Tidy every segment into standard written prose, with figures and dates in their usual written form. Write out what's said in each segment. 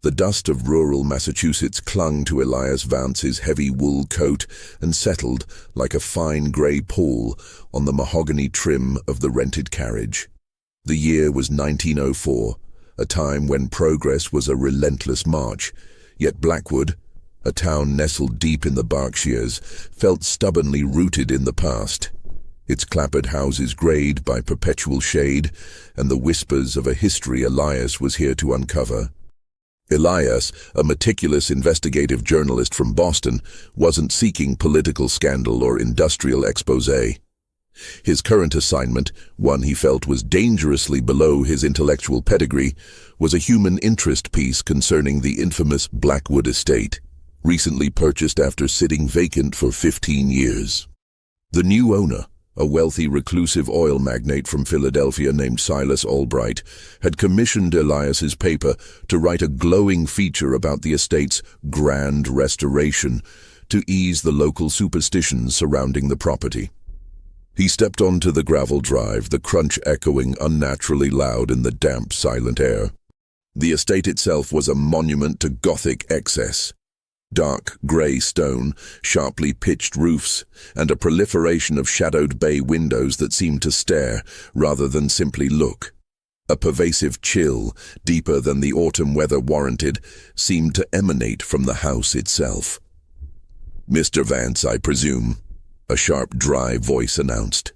The dust of rural Massachusetts clung to Elias Vance's heavy wool coat and settled like a fine grey pall on the mahogany trim of the rented carriage. The year was 1904, a time when progress was a relentless march, yet Blackwood, a town nestled deep in the Berkshires, felt stubbornly rooted in the past. Its clapboard houses greyed by perpetual shade and the whispers of a history Elias was here to uncover. Elias, a meticulous investigative journalist from Boston, wasn't seeking political scandal or industrial exposé. His current assignment, one he felt was dangerously below his intellectual pedigree, was a human interest piece concerning the infamous Blackwood estate, recently purchased after sitting vacant for 15 years. The new owner, a wealthy reclusive oil magnate from Philadelphia named Silas Albright, had commissioned Elias's paper to write a glowing feature about the estate's grand restoration to ease the local superstitions surrounding the property. He stepped onto the gravel drive, the crunch echoing unnaturally loud in the damp, silent air. The estate itself was a monument to Gothic excess. Dark grey stone, sharply pitched roofs, and a proliferation of shadowed bay windows that seemed to stare rather than simply look. A pervasive chill, deeper than the autumn weather warranted, seemed to emanate from the house itself. "Mr. Vance, I presume," a sharp, dry voice announced.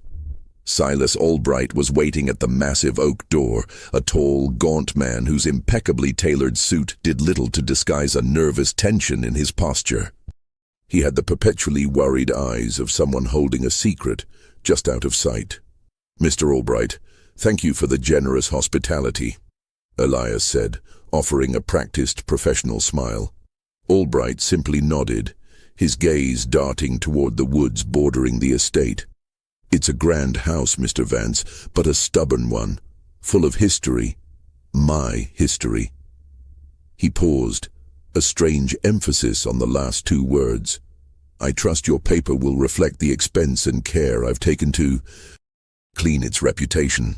Silas Albright was waiting at the massive oak door, a tall, gaunt man whose impeccably tailored suit did little to disguise a nervous tension in his posture. He had the perpetually worried eyes of someone holding a secret, just out of sight. "Mr. Albright, thank you for the generous hospitality," Elias said, offering a practiced, professional smile. Albright simply nodded, his gaze darting toward the woods bordering the estate. "It's a grand house, Mr. Vance, but a stubborn one, full of history. My history." He paused, a strange emphasis on the last two words. "I trust your paper will reflect the expense and care I've taken to clean its reputation."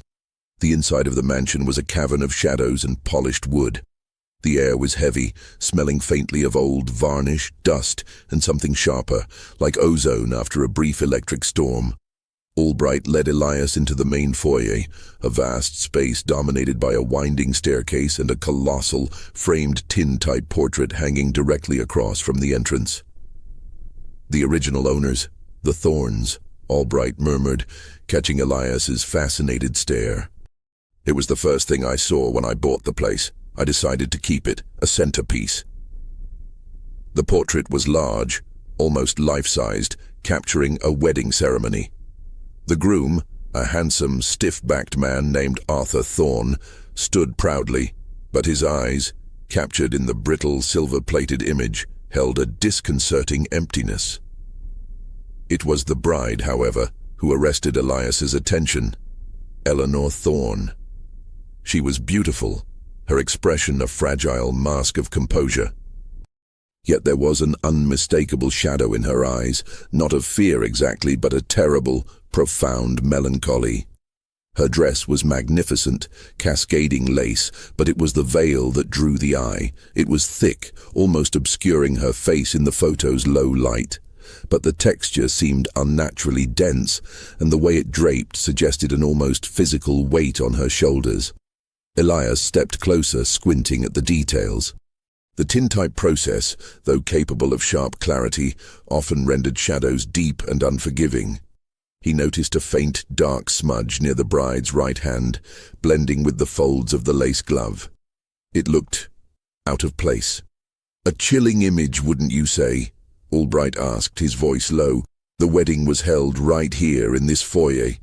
The inside of the mansion was a cavern of shadows and polished wood. The air was heavy, smelling faintly of old varnish, dust, and something sharper, like ozone after a brief electric storm. Albright led Elias into the main foyer, a vast space dominated by a winding staircase and a colossal, framed tin-type portrait hanging directly across from the entrance. "The original owners, the Thorns," Albright murmured, catching Elias's fascinated stare. "It was the first thing I saw when I bought the place. I decided to keep it, a centerpiece." The portrait was large, almost life-sized, capturing a wedding ceremony. The groom, a handsome, stiff-backed man named Arthur Thorne, stood proudly, but his eyes, captured in the brittle, silver-plated image, held a disconcerting emptiness. It was the bride, however, who arrested Elias's attention. Eleanor Thorne. She was beautiful, her expression a fragile mask of composure. Yet there was an unmistakable shadow in her eyes, not of fear exactly, but a terrible, profound melancholy. Her dress was magnificent, cascading lace, but it was the veil that drew the eye. It was thick, almost obscuring her face in the photo's low light. But the texture seemed unnaturally dense, and the way it draped suggested an almost physical weight on her shoulders. Elias stepped closer, squinting at the details. The tintype process, though capable of sharp clarity, often rendered shadows deep and unforgiving. He noticed a faint, dark smudge near the bride's right hand, blending with the folds of the lace glove. It looked out of place. "A chilling image, wouldn't you say?" Albright asked, his voice low. "The wedding was held right here in this foyer.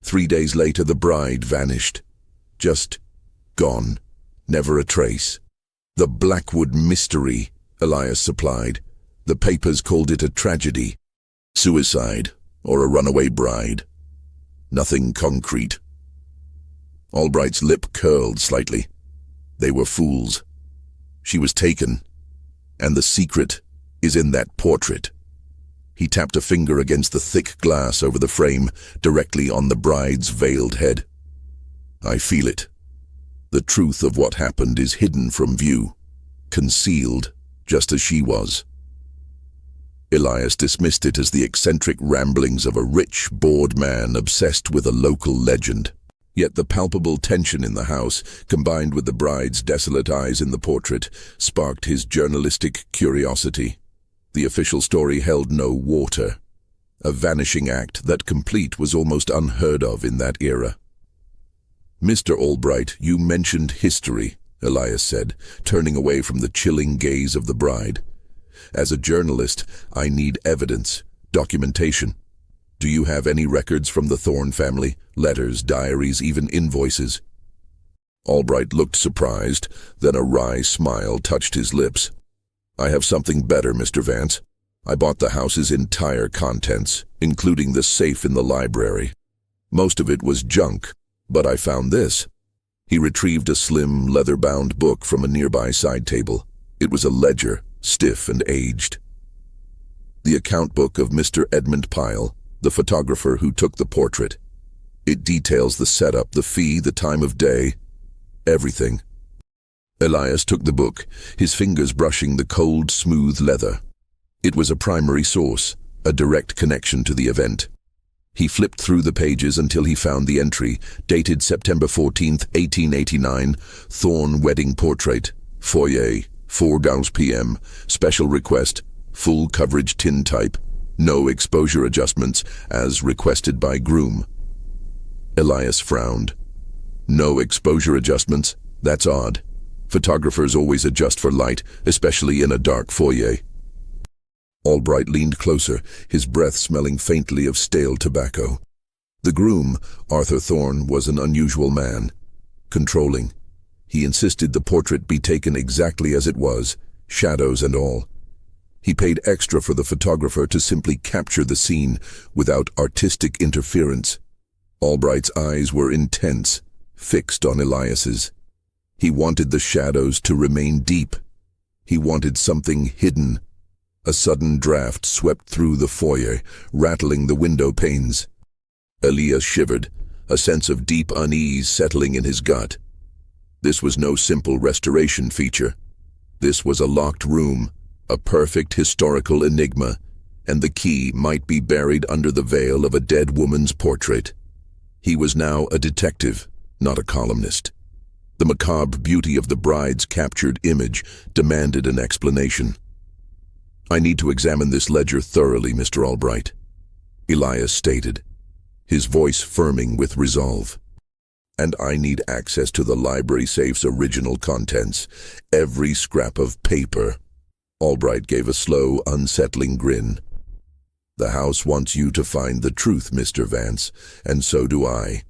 3 days later the bride vanished. Just gone. Never a trace." "The Blackwood mystery," Elias supplied. "The papers called it a tragedy. Suicide, or a runaway bride. Nothing concrete." Albright's lip curled slightly. "They were fools. She was taken, and the secret is in that portrait." He tapped a finger against the thick glass over the frame, directly on the bride's veiled head. "I feel it. The truth of what happened is hidden from view. concealed, just as she was. Elias dismissed it as the eccentric ramblings of a rich, bored man obsessed with a local legend. Yet the palpable tension in the house, combined with the bride's desolate eyes in the portrait, sparked his journalistic curiosity. The official story held no water, a vanishing act that complete was almost unheard of in that era. "Mr. Albright, you mentioned history," Elias said, turning away from the chilling gaze of the bride. "As a journalist, I need evidence, documentation. Do you have any records from the Thorne family? Letters, diaries, even invoices?" Albright looked surprised, then a wry smile touched his lips. "I have something better, Mr. Vance. I bought the house's entire contents, including the safe in the library. Most of it was junk, but I found this." He retrieved a slim, leather-bound book from a nearby side table. It was a ledger, stiff and aged. The account book of Mr. Edmund Pyle, the photographer who took the portrait. It details the setup, the fee, the time of day, everything. Elias took the book, his fingers brushing the cold, smooth leather. It was a primary source, a direct connection to the event. He flipped through the pages until he found the entry, dated September 14th, 1889, Thorne wedding portrait, foyer, 4 p.m., special request, full coverage tintype, no exposure adjustments, as requested by groom. Elias frowned. "No exposure adjustments? That's odd. Photographers always adjust for light, especially in a dark foyer." Albright leaned closer, his breath smelling faintly of stale tobacco. The groom, Arthur Thorne, was an unusual man. Controlling. He insisted the portrait be taken exactly as it was, shadows and all. He paid extra for the photographer to simply capture the scene without artistic interference. Albright's eyes were intense, fixed on Elias's. He wanted the shadows to remain deep. He wanted something hidden. A sudden draft swept through the foyer, rattling the window panes. Elias shivered, a sense of deep unease settling in his gut. This was no simple restoration feature. This was a locked room, a perfect historical enigma, and the key might be buried under the veil of a dead woman's portrait. He was now a detective, not a columnist. The macabre beauty of the bride's captured image demanded an explanation. "I need to examine this ledger thoroughly, Mr. Albright," Elias stated, his voice firming with resolve. "And I need access to the library safe's original contents, every scrap of paper." Albright gave a slow, unsettling grin. "The house wants you to find the truth, Mr. Vance, and so do I.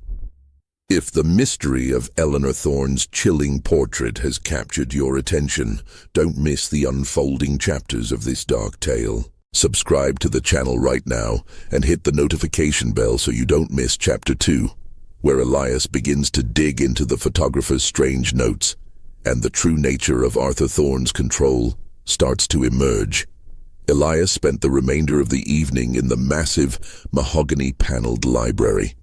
If the mystery of Eleanor Thorne's chilling portrait has captured your attention, don't miss the unfolding chapters of this dark tale. Subscribe to the channel right now and hit the notification bell so you don't miss Chapter 2, where Elias begins to dig into the photographer's strange notes, and the true nature of Arthur Thorne's control starts to emerge. Elias spent the remainder of the evening in the massive, mahogany-paneled library.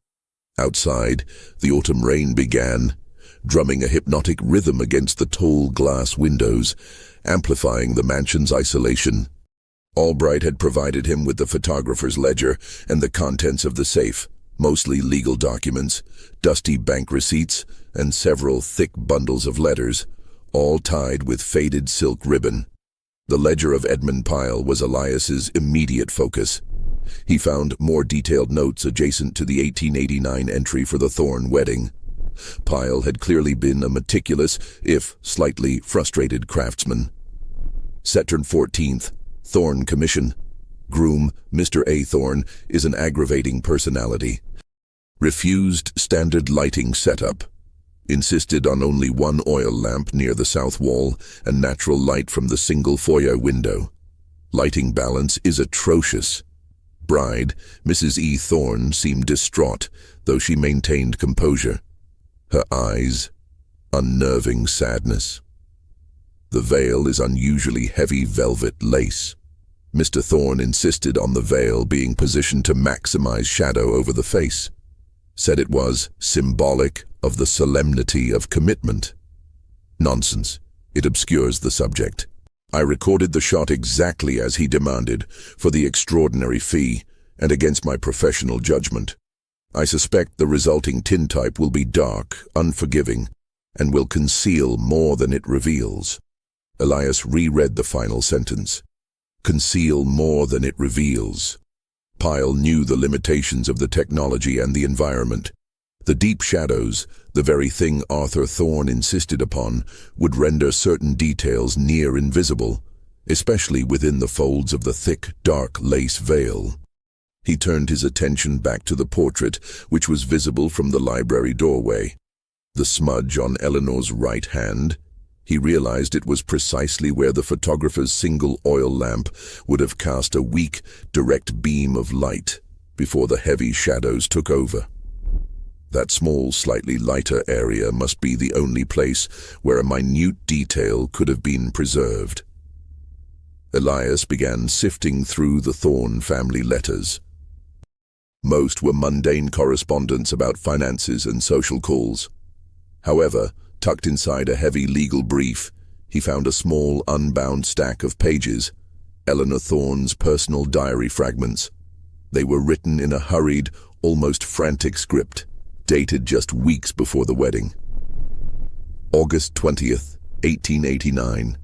Outside, the autumn rain began, drumming a hypnotic rhythm against the tall glass windows, amplifying the mansion's isolation. Albright had provided him with the photographer's ledger and the contents of the safe, mostly legal documents, dusty bank receipts, and several thick bundles of letters, all tied with faded silk ribbon. The ledger of Edmund Pyle was Elias's immediate focus. He found more detailed notes adjacent to the 1889 entry for the Thorne wedding. Pyle had clearly been a meticulous, if slightly frustrated craftsman. Saturn 14th, Thorne Commission. Groom, Mr. A. Thorne, is an aggravating personality. Refused standard lighting setup. Insisted on only one oil lamp near the south wall and natural light from the single foyer window. Lighting balance is atrocious. Bride, Mrs. E. Thorne, seemed distraught, though she maintained composure. Her eyes, unnerving sadness. The veil is unusually heavy velvet lace. Mr. Thorne insisted on the veil being positioned to maximize shadow over the face. Said it was symbolic of the solemnity of commitment. Nonsense. It obscures the subject. I recorded the shot exactly as he demanded, for the extraordinary fee, and against my professional judgment. I suspect the resulting tintype will be dark, unforgiving, and will conceal more than it reveals. Elias reread the final sentence. Conceal more than it reveals. Pyle knew the limitations of the technology and the environment. The deep shadows, the very thing Arthur Thorne insisted upon, would render certain details near invisible, especially within the folds of the thick, dark lace veil. He turned his attention back to the portrait, which was visible from the library doorway. The smudge on Eleanor's right hand. He realized it was precisely where the photographer's single oil lamp would have cast a weak, direct beam of light before the heavy shadows took over. That small, slightly lighter area must be the only place where a minute detail could have been preserved. Elias began sifting through the Thorne family letters. Most were mundane correspondence about finances and social calls. However, tucked inside a heavy legal brief, he found a small, unbound stack of pages, Eleanor Thorne's personal diary fragments. They were written in a hurried, almost frantic script, dated just weeks before the wedding. August 20th, 1889.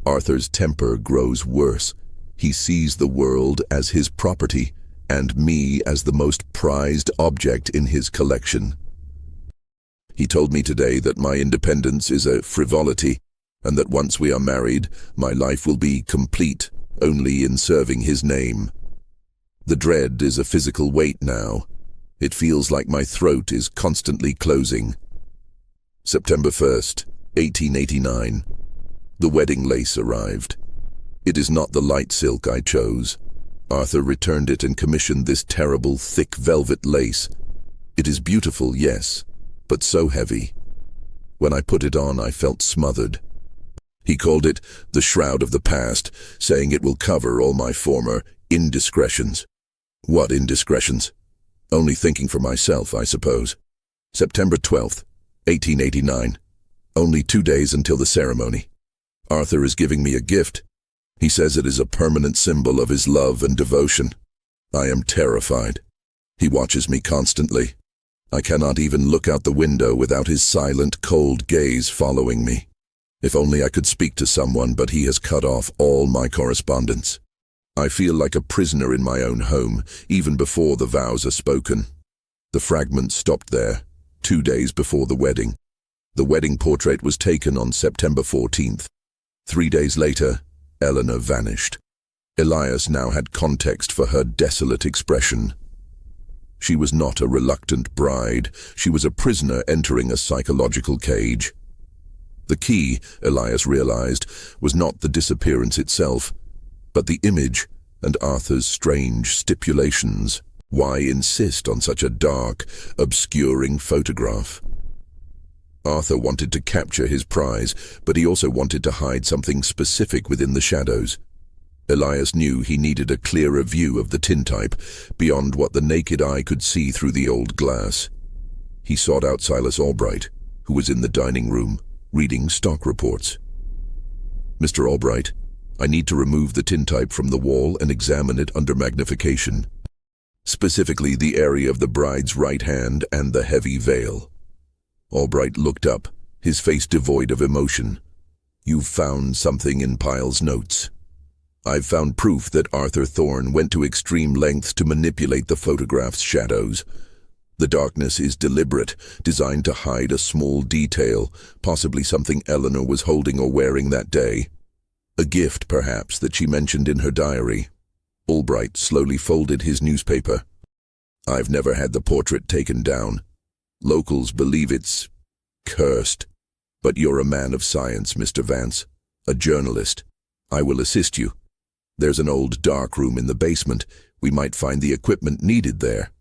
Arthur's temper grows worse. He sees the world as his property, and me as the most prized object in his collection. He told me today that my independence is a frivolity, and that once we are married, my life will be complete only in serving his name. The dread is a physical weight now. It feels like my throat is constantly closing. September 1st, 1889. The wedding lace arrived. It is not the light silk I chose. Arthur returned it and commissioned this terrible, thick velvet lace. It is beautiful, yes, but so heavy. When I put it on, I felt smothered. He called it the shroud of the past, saying it will cover all my former indiscretions. What indiscretions? Only thinking for myself, I suppose. September 12th, 1889. Only 2 days until the ceremony. Arthur is giving me a gift. He says it is a permanent symbol of his love and devotion. I am terrified. He watches me constantly. I cannot even look out the window without his silent, cold gaze following me. If only I could speak to someone, but he has cut off all my correspondence. I feel like a prisoner in my own home, even before the vows are spoken. The fragments stopped there, 2 days before the wedding. The wedding portrait was taken on September 14th. 3 days later, Eleanor vanished. Elias now had context for her desolate expression. She was not a reluctant bride. She was a prisoner entering a psychological cage. The key, Elias realized, was not the disappearance itself, but the image and Arthur's strange stipulations. Why insist on such a dark, obscuring photograph? Arthur wanted to capture his prize, but he also wanted to hide something specific within the shadows. Elias knew he needed a clearer view of the tintype, beyond what the naked eye could see through the old glass. He sought out Silas Albright, who was in the dining room, reading stock reports. "Mr. Albright, I need to remove the tintype from the wall and examine it under magnification, specifically the area of the bride's right hand and the heavy veil." Albright looked up, his face devoid of emotion. "You've found something in Pyle's notes." "I've found proof that Arthur Thorne went to extreme lengths to manipulate the photograph's shadows. The darkness is deliberate, designed to hide a small detail, possibly something Eleanor was holding or wearing that day. A gift, perhaps, that she mentioned in her diary." Albright slowly folded his newspaper. "I've never had the portrait taken down. Locals believe it's cursed. But you're a man of science, Mr. Vance, a journalist. I will assist you. There's an old dark room in the basement. We might find the equipment needed there."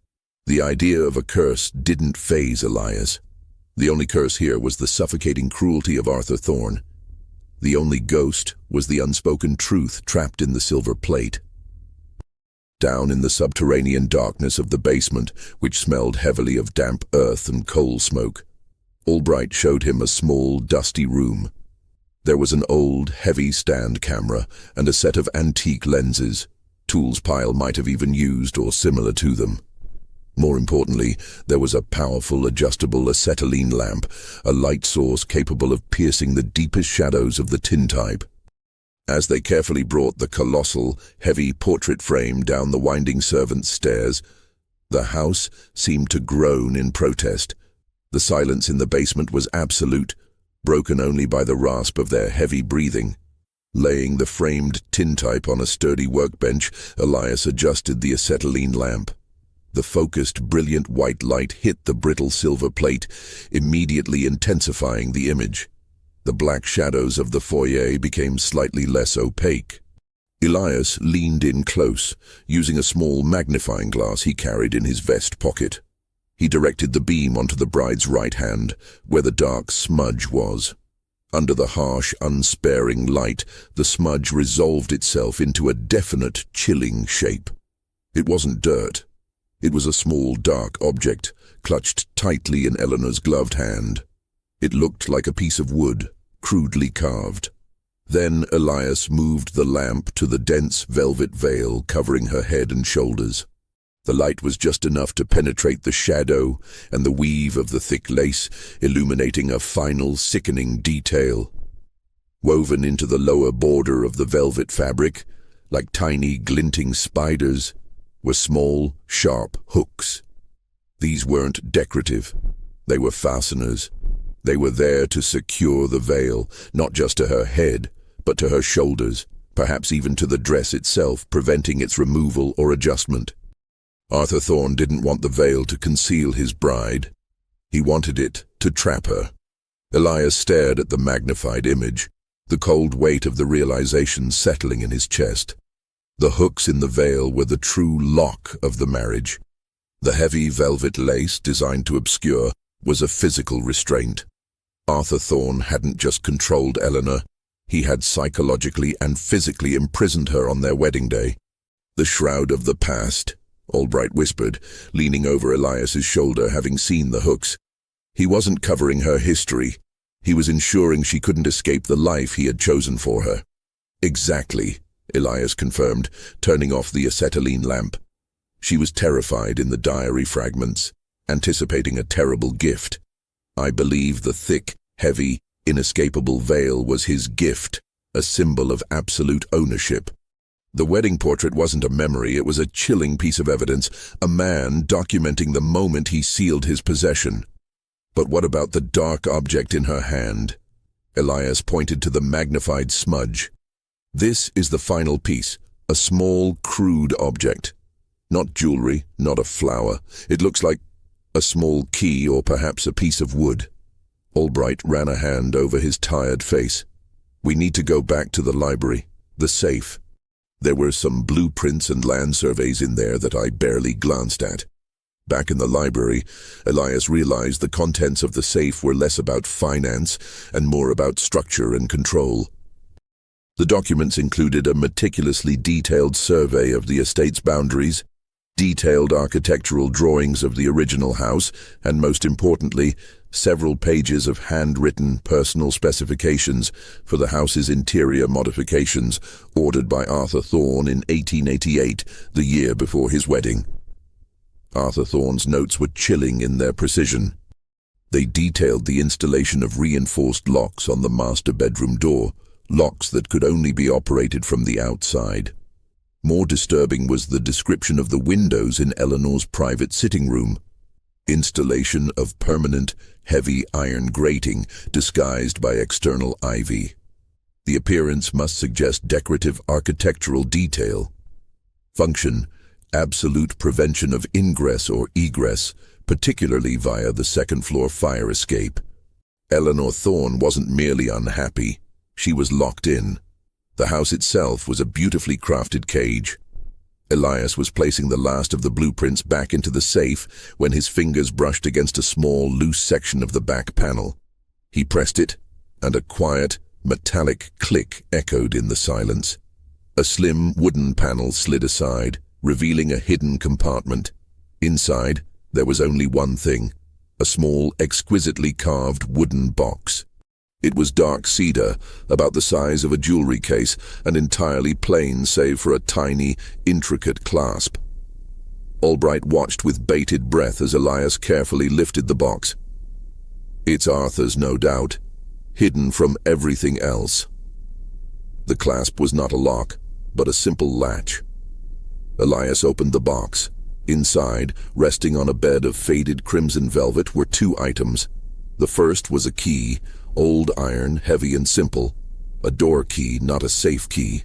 The idea of a curse didn't faze Elias. The only curse here was the suffocating cruelty of Arthur Thorne. The only ghost was the unspoken truth trapped in the silver plate. Down in the subterranean darkness of the basement, which smelled heavily of damp earth and coal smoke, Albright showed him a small, dusty room. There was an old, heavy stand camera and a set of antique lenses, tools Pyle might have even used or similar to them. More importantly, there was a powerful adjustable acetylene lamp, a light source capable of piercing the deepest shadows of the tintype. As they carefully brought the colossal, heavy portrait frame down the winding servants' stairs, the house seemed to groan in protest. The silence in the basement was absolute, broken only by the rasp of their heavy breathing. Laying the framed tintype on a sturdy workbench, Elias adjusted the acetylene lamp. The focused, brilliant white light hit the brittle silver plate, immediately intensifying the image. The black shadows of the foyer became slightly less opaque. Elias leaned in close, using a small magnifying glass he carried in his vest pocket. He directed the beam onto the bride's right hand, where the dark smudge was. Under the harsh, unsparing light, the smudge resolved itself into a definite, chilling shape. It wasn't dirt. It was a small, dark object, clutched tightly in Eleanor's gloved hand. It looked like a piece of wood, crudely carved. Then Elias moved the lamp to the dense velvet veil covering her head and shoulders. The light was just enough to penetrate the shadow and the weave of the thick lace, illuminating a final, sickening detail. Woven into the lower border of the velvet fabric, like tiny, glinting spiders, were small, sharp hooks. These weren't decorative. They were fasteners. They were there to secure the veil, not just to her head, but to her shoulders, perhaps even to the dress itself, preventing its removal or adjustment. Arthur Thorne didn't want the veil to conceal his bride. He wanted it to trap her. Elias stared at the magnified image, the cold weight of the realization settling in his chest. The hooks in the veil were the true lock of the marriage. The heavy velvet lace, designed to obscure, was a physical restraint. Arthur Thorne hadn't just controlled Eleanor, he had psychologically and physically imprisoned her on their wedding day. The shroud of the past, Albright whispered, leaning over Elias's shoulder, having seen the hooks. He wasn't covering her history. He was ensuring she couldn't escape the life he had chosen for her. Exactly, Elias confirmed, turning off the acetylene lamp. She was terrified in the diary fragments, anticipating a terrible gift. I believe the thick, heavy, inescapable veil was his gift, a symbol of absolute ownership. The wedding portrait wasn't a memory, it was a chilling piece of evidence, a man documenting the moment he sealed his possession. But what about the dark object in her hand? Elias pointed to the magnified smudge. This is the final piece, a small, crude object. Not jewelry, not a flower. It looks like a small key or perhaps a piece of wood. Albright ran a hand over his tired face. We need to go back to the library, the safe. There were some blueprints and land surveys in there that I barely glanced at. Back in the library, Elias realized the contents of the safe were less about finance and more about structure and control. The documents included a meticulously detailed survey of the estate's boundaries, detailed architectural drawings of the original house, and most importantly, several pages of handwritten personal specifications for the house's interior modifications ordered by Arthur Thorne in 1888, the year before his wedding. Arthur Thorne's notes were chilling in their precision. They detailed the installation of reinforced locks on the master bedroom door, locks that could only be operated from the outside. More disturbing was the description of the windows in Eleanor's private sitting room. Installation of permanent, heavy iron grating disguised by external ivy. The appearance must suggest decorative architectural detail. Function: absolute prevention of ingress or egress, particularly via the second-floor fire escape. Eleanor Thorne wasn't merely unhappy. She was locked in. The house itself was a beautifully crafted cage. Elias was placing the last of the blueprints back into the safe when his fingers brushed against a small, loose section of the back panel. He pressed it, and a quiet, metallic click echoed in the silence. A slim, wooden panel slid aside, revealing a hidden compartment. Inside, there was only one thing: a small, exquisitely carved wooden box. It was dark cedar, about the size of a jewelry case, and entirely plain save for a tiny, intricate clasp. Albright watched with bated breath as Elias carefully lifted the box. It's Arthur's, no doubt, hidden from everything else. The clasp was not a lock, but a simple latch. Elias opened the box. Inside, resting on a bed of faded crimson velvet, were two items. The first was a key, old iron, heavy and simple. A door key, not a safe key.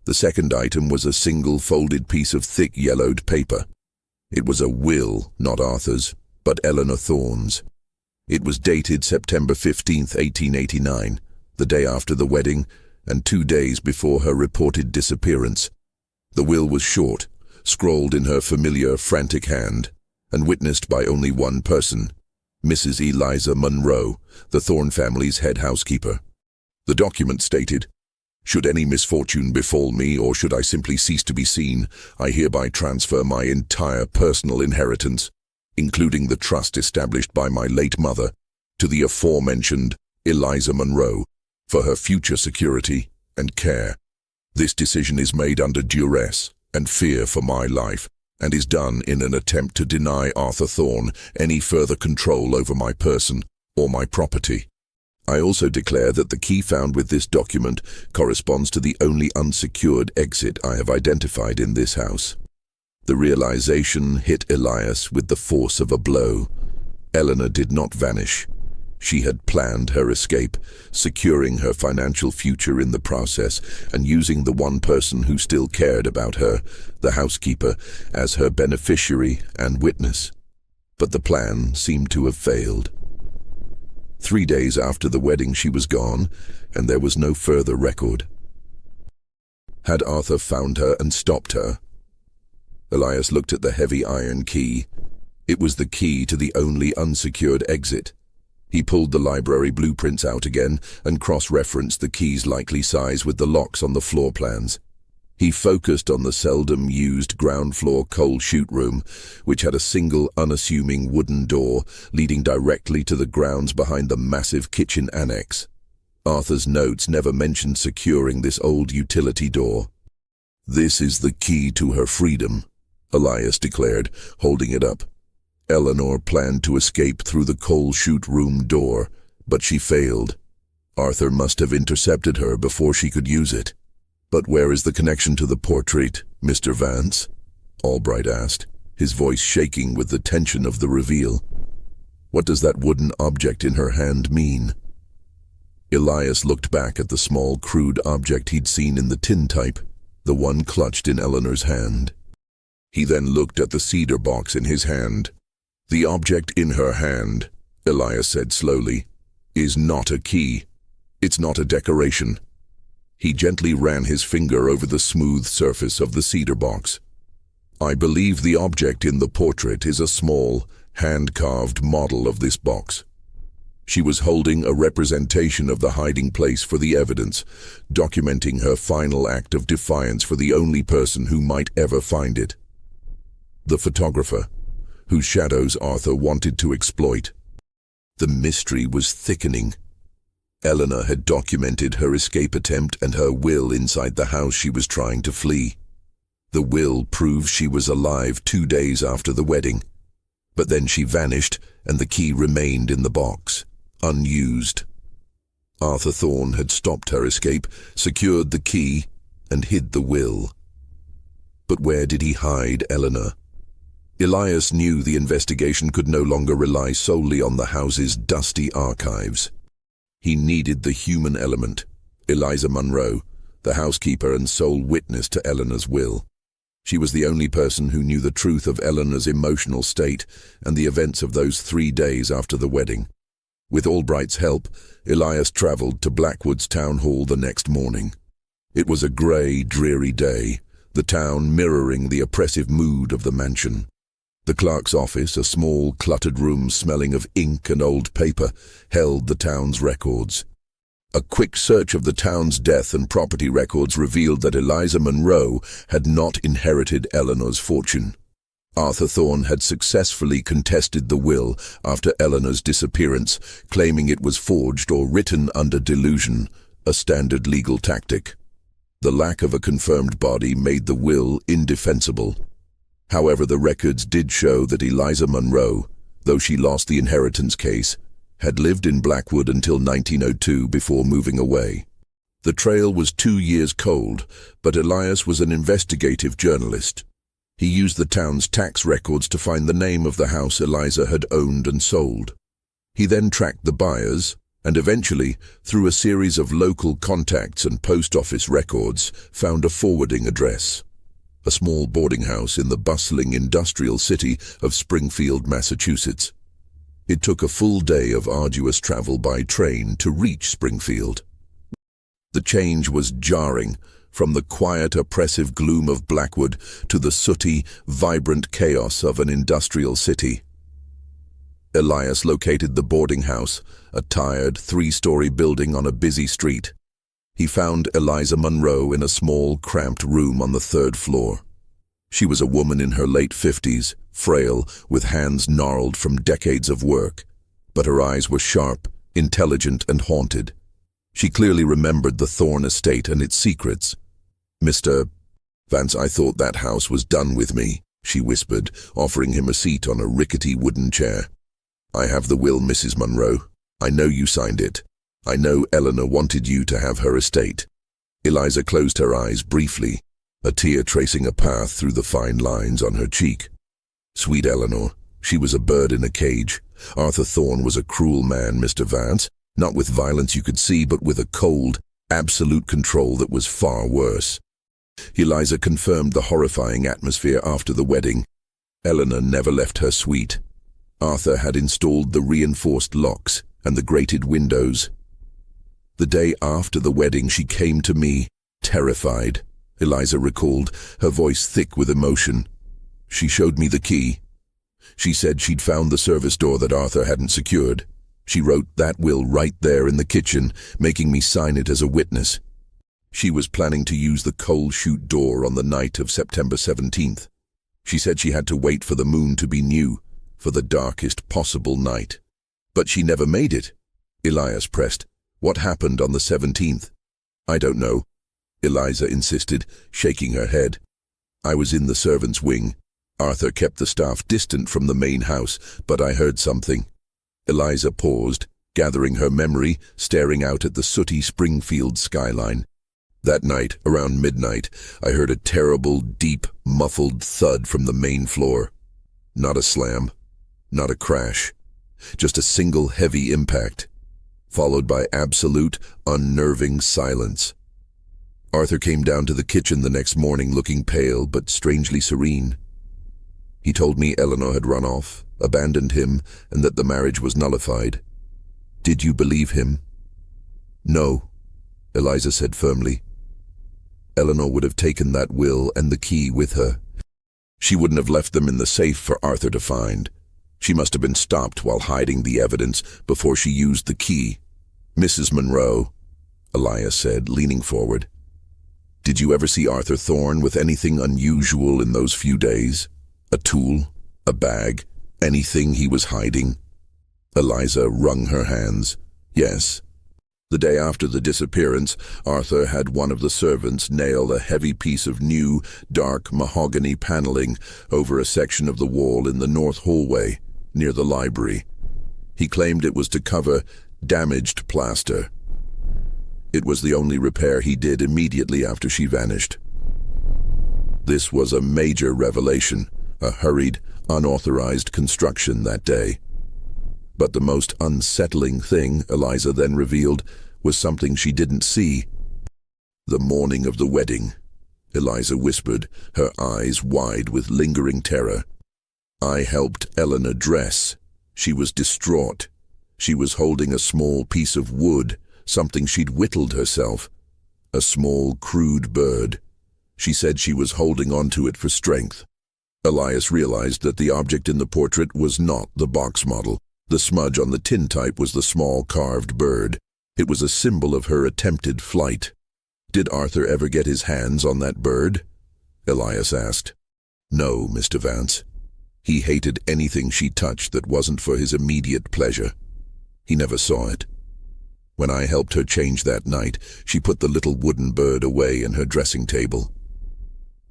The second item was a single folded piece of thick yellowed paper. It was a will, not Arthur's, but Eleanor Thorne's. It was dated September 15th, 1889, the day after the wedding, and 2 days before her reported disappearance. The will was short, scrawled in her familiar, frantic hand, and witnessed by only one person, Mrs. Eliza Munro, the Thorne family's head housekeeper. The document stated, "Should any misfortune befall me, or should I simply cease to be seen, I hereby transfer my entire personal inheritance, including the trust established by my late mother, to the aforementioned Eliza Munro, for her future security and care. This decision is made under duress and fear for my life, and is done in an attempt to deny Arthur Thorne any further control over my person or my property. I also declare that the key found with this document corresponds to the only unsecured exit I have identified in this house." The realization hit Elias with the force of a blow. Eleanor did not vanish. She had planned her escape, securing her financial future in the process, and using the one person who still cared about her, the housekeeper, as her beneficiary and witness. But the plan seemed to have failed. 3 days after the wedding she was gone, and there was no further record. Had Arthur found her and stopped her? Elias looked at the heavy iron key. It was the key to the only unsecured exit. He pulled the library blueprints out again and cross-referenced the key's likely size with the locks on the floor plans. He focused on the seldom-used ground-floor coal chute room, which had a single, unassuming wooden door leading directly to the grounds behind the massive kitchen annex. Arthur's notes never mentioned securing this old utility door. "This is the key to her freedom," Elias declared, holding it up. Eleanor planned to escape through the coal chute room door, but she failed. Arthur must have intercepted her before she could use it. "But where is the connection to the portrait, Mr. Vance?" Albright asked, his voice shaking with the tension of the reveal. "What does that wooden object in her hand mean?" Elias looked back at the small, crude object he'd seen in the tintype, the one clutched in Eleanor's hand. He then looked at the cedar box in his hand. "The object in her hand," Elias said slowly, "is not a key. It's not a decoration." He gently ran his finger over the smooth surface of the cedar box. "I believe the object in the portrait is a small, hand-carved model of this box." She was holding a representation of the hiding place for the evidence, documenting her final act of defiance for the only person who might ever find it. The photographer, whose shadows Arthur wanted to exploit. The mystery was thickening. Eleanor had documented her escape attempt and her will inside the house she was trying to flee. The will proved she was alive 2 days after the wedding. But then she vanished, and the key remained in the box, unused. Arthur Thorne had stopped her escape, secured the key, and hid the will. But where did he hide Eleanor? Elias knew the investigation could no longer rely solely on the house's dusty archives. He needed the human element, Eliza Munro, the housekeeper and sole witness to Eleanor's will. She was the only person who knew the truth of Eleanor's emotional state and the events of those 3 days after the wedding. With Albright's help, Elias travelled to Blackwood's town hall the next morning. It was a grey, dreary day, the town mirroring the oppressive mood of the mansion. The clerk's office, a small, cluttered room smelling of ink and old paper, held the town's records. A quick search of the town's death and property records revealed that Eliza Munro had not inherited Eleanor's fortune. Arthur Thorne had successfully contested the will after Eleanor's disappearance, claiming it was forged or written under delusion, a standard legal tactic. The lack of a confirmed body made the will indefensible. However, the records did show that Eliza Munro, though she lost the inheritance case, had lived in Blackwood until 1902 before moving away. The trail was 2 years cold, but Elias was an investigative journalist. He used the town's tax records to find the name of the house Eliza had owned and sold. He then tracked the buyers, and eventually, through a series of local contacts and post office records, found a forwarding address. A small boarding house in the bustling industrial city of Springfield, Massachusetts. It took a full day of arduous travel by train to reach Springfield. The change was jarring, from the quiet, oppressive gloom of Blackwood to the sooty, vibrant chaos of an industrial city. Elias located the boarding house, a tired, 3-story building on a busy street. He found Eliza Munro in a small, cramped room on the 3rd floor. She was a woman in her late 50s, frail, with hands gnarled from decades of work, but her eyes were sharp, intelligent, and haunted. She clearly remembered the Thorne estate and its secrets. "Mr. Vance, I thought that house was done with me," she whispered, offering him a seat on a rickety wooden chair. "I have the will, Mrs. Munro. I know you signed it. I know Eleanor wanted you to have her estate." Eliza closed her eyes briefly, a tear tracing a path through the fine lines on her cheek. Sweet Eleanor, she was a bird in a cage. Arthur Thorne was a cruel man, Mr. Vance, not with violence you could see, but with a cold, absolute control that was far worse. Eliza confirmed the horrifying atmosphere after the wedding. Eleanor never left her suite. Arthur had installed the reinforced locks and the grated windows. The day after the wedding, she came to me, terrified, Eliza recalled, her voice thick with emotion. She showed me the key. She said she'd found the service door that Arthur hadn't secured. She wrote that will right there in the kitchen, making me sign it as a witness. She was planning to use the coal chute door on the night of September 17th. She said she had to wait for the moon to be new, for the darkest possible night. But she never made it. Elias pressed. What happened on the 17th? I don't know, Eliza insisted, shaking her head. I was in the servants' wing. Arthur kept the staff distant from the main house, but I heard something. Eliza paused, gathering her memory, staring out at the sooty Springfield skyline. That night, around midnight, I heard a terrible, deep, muffled thud from the main floor. Not a slam, not a crash, just a single heavy impact, followed by absolute, unnerving silence. Arthur came down to the kitchen the next morning looking pale but strangely serene. He told me Eleanor had run off, abandoned him, and that the marriage was nullified. Did you believe him? No, Eliza said firmly. Eleanor would have taken that will and the key with her. She wouldn't have left them in the safe for Arthur to find. She must have been stopped while hiding the evidence before she used the key. Mrs. Munro, Elias said, leaning forward. Did you ever see Arthur Thorne with anything unusual in those few days? A tool? A bag? Anything he was hiding? Eliza wrung her hands. Yes. The day after the disappearance, Arthur had one of the servants nail a heavy piece of new, dark mahogany paneling over a section of the wall in the north hallway, near the library. He claimed it was to cover damaged plaster. It was the only repair he did immediately after she vanished. This was a major revelation, a hurried, unauthorized construction that day. But the most unsettling thing, Eliza then revealed, was something she didn't see. The morning of the wedding, Eliza whispered, her eyes wide with lingering terror. I helped Eleanor dress. She was distraught. She was holding a small piece of wood, something she'd whittled herself. A small, crude bird. She said she was holding on to it for strength. Elias realized that the object in the portrait was not the box model. The smudge on the tintype was the small carved bird. It was a symbol of her attempted flight. Did Arthur ever get his hands on that bird? Elias asked. No, Mr. Vance. He hated anything she touched that wasn't for his immediate pleasure. He never saw it. When I helped her change that night, she put the little wooden bird away in her dressing table.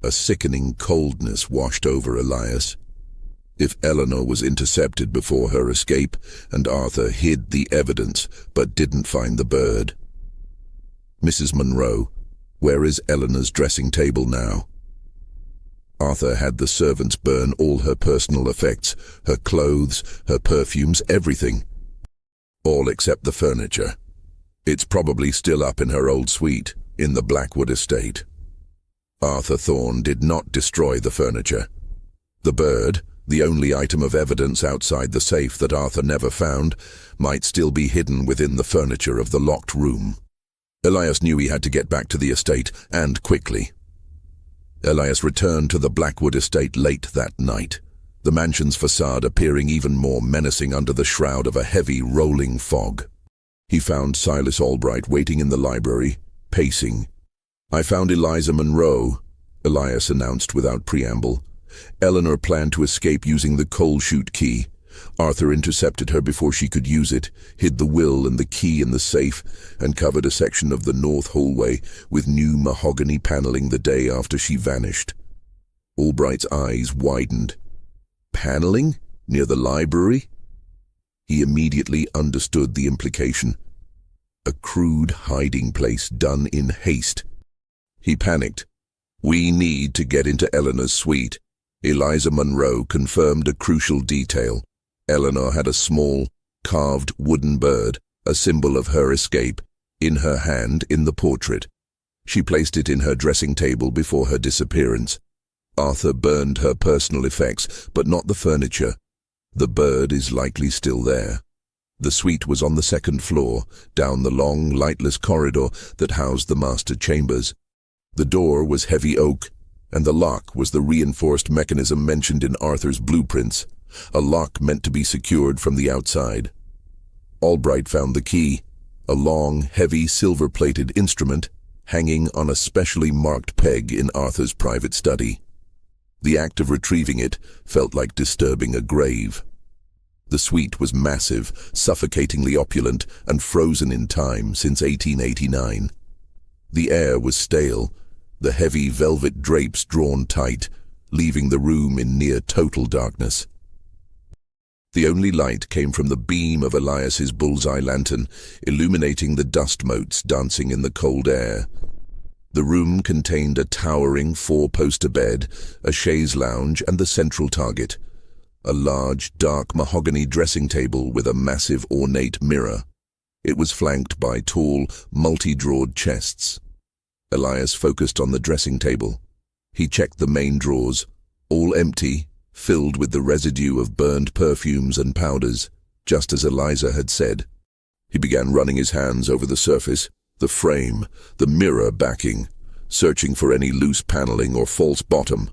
A sickening coldness washed over Elias. If Eleanor was intercepted before her escape, and Arthur hid the evidence but didn't find the bird. Mrs. Monroe, where is Eleanor's dressing table now? Arthur had the servants burn all her personal effects, her clothes, her perfumes, everything. All except the furniture. It's probably still up in her old suite, in the Blackwood estate. Arthur Thorne did not destroy the furniture. The bird, the only item of evidence outside the safe that Arthur never found, might still be hidden within the furniture of the locked room. Elias knew he had to get back to the estate, and quickly. Elias returned to the Blackwood estate late that night, the mansion's facade appearing even more menacing under the shroud of a heavy, rolling fog. He found Silas Albright waiting in the library, pacing. "I found Eliza Monroe," Elias announced without preamble. Eleanor planned to escape using the coal chute key. Arthur intercepted her before she could use it, hid the will and the key in the safe, and covered a section of the north hallway with new mahogany paneling the day after she vanished. Albright's eyes widened. Paneling? Near the library? He immediately understood the implication. A crude hiding place done in haste. He panicked. "We need to get into Eleanor's suite." Eliza Monroe confirmed a crucial detail. Eleanor had a small, carved wooden bird, a symbol of her escape, in her hand in the portrait. She placed it in her dressing table before her disappearance. Arthur burned her personal effects, but not the furniture. The bird is likely still there. The suite was on the second floor, down the long, lightless corridor that housed the master chambers. The door was heavy oak, and the lock was the reinforced mechanism mentioned in Arthur's blueprints, a lock meant to be secured from the outside. Albright found the key, a long, heavy, silver-plated instrument, hanging on a specially marked peg in Arthur's private study. The act of retrieving it felt like disturbing a grave. The suite was massive, suffocatingly opulent, and frozen in time since 1889. The air was stale, the heavy velvet drapes drawn tight, leaving the room in near total darkness. The only light came from the beam of Elias's bullseye lantern, illuminating the dust motes dancing in the cold air. The room contained a towering four-poster bed, a chaise lounge, and the central target, a large, dark mahogany dressing table with a massive ornate mirror. It was flanked by tall, multi-drawed chests. Elias focused on the dressing table. He checked the main drawers, all empty, filled with the residue of burned perfumes and powders, just as Eliza had said. He began running his hands over the surface, the frame, the mirror backing, searching for any loose paneling or false bottom.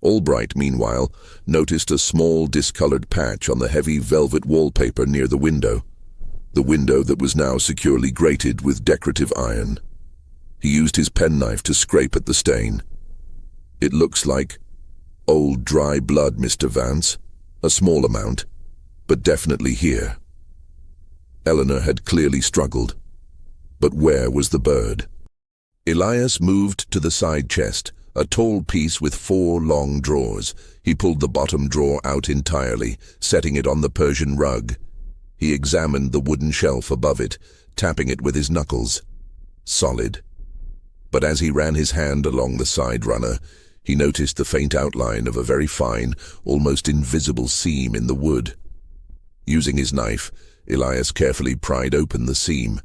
Albright, meanwhile, noticed a small discolored patch on the heavy velvet wallpaper near the window that was now securely grated with decorative iron. He used his penknife to scrape at the stain. "It looks like old dry blood, Mr. Vance. A small amount, but definitely here." Eleanor had clearly struggled. But where was the bird? Elias moved to the side chest, a tall piece with 4 long drawers. He pulled the bottom drawer out entirely, setting it on the Persian rug. He examined the wooden shelf above it, tapping it with his knuckles. Solid. But as he ran his hand along the side runner, he noticed the faint outline of a very fine, almost invisible seam in the wood. Using his knife, Elias carefully pried open the seam.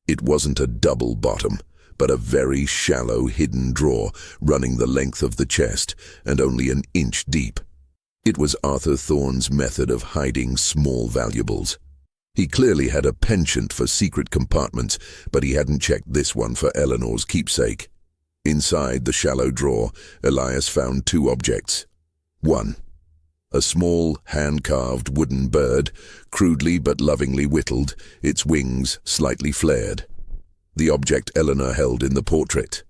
It wasn't a double bottom, but a very shallow hidden drawer running the length of the chest and only an inch deep. It was Arthur Thorne's method of hiding small valuables. He clearly had a penchant for secret compartments, but he hadn't checked this one for Eleanor's keepsake. Inside the shallow drawer, Elias found 2 objects. 1. A small, hand-carved wooden bird, crudely but lovingly whittled, its wings slightly flared. The object Eleanor held in the portrait.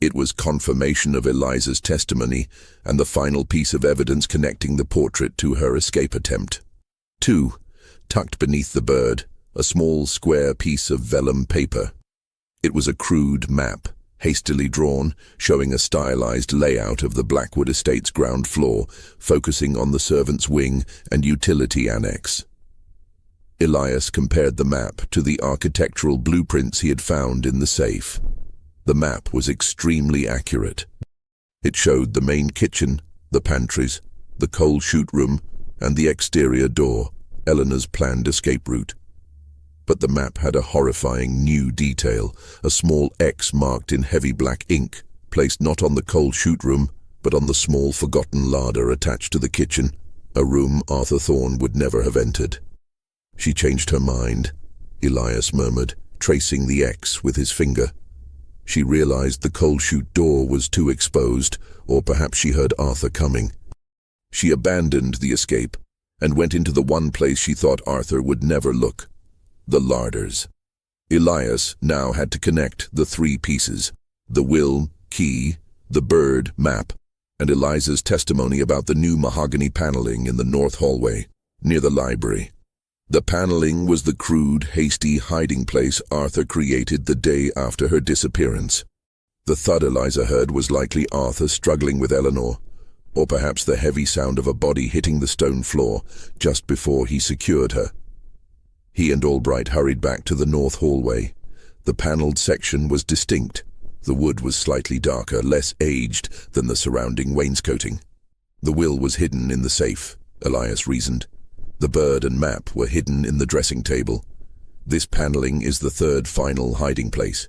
It was confirmation of Eliza's testimony and the final piece of evidence connecting the portrait to her escape attempt. 2. Tucked beneath the bird, a small square piece of vellum paper. It was a crude map, hastily drawn, showing a stylized layout of the Blackwood Estate's ground floor, focusing on the servants' wing and utility annex. Elias compared the map to the architectural blueprints he had found in the safe. The map was extremely accurate. It showed the main kitchen, the pantries, the coal chute room, and the exterior door, Eleanor's planned escape route. But the map had a horrifying new detail, a small X marked in heavy black ink, placed not on the coal chute room, but on the small forgotten larder attached to the kitchen, a room Arthur Thorne would never have entered. She changed her mind, Elias murmured, tracing the X with his finger. She realized the coal chute door was too exposed, or perhaps she heard Arthur coming. She abandoned the escape and went into the one place she thought Arthur would never look, the larders. Elias now had to connect the 3 pieces, the will, key, the bird, map, and Eliza's testimony about the new mahogany paneling in the north hallway, near the library. The paneling was the crude, hasty hiding place Arthur created the day after her disappearance. The thud Eliza heard was likely Arthur struggling with Eleanor, or perhaps the heavy sound of a body hitting the stone floor just before he secured her. He and Albright hurried back to the north hallway. The paneled section was distinct. The wood was slightly darker, less aged than the surrounding wainscoting. The will was hidden in the safe, Elias reasoned. The bird and map were hidden in the dressing table. This paneling is the 3rd final hiding place.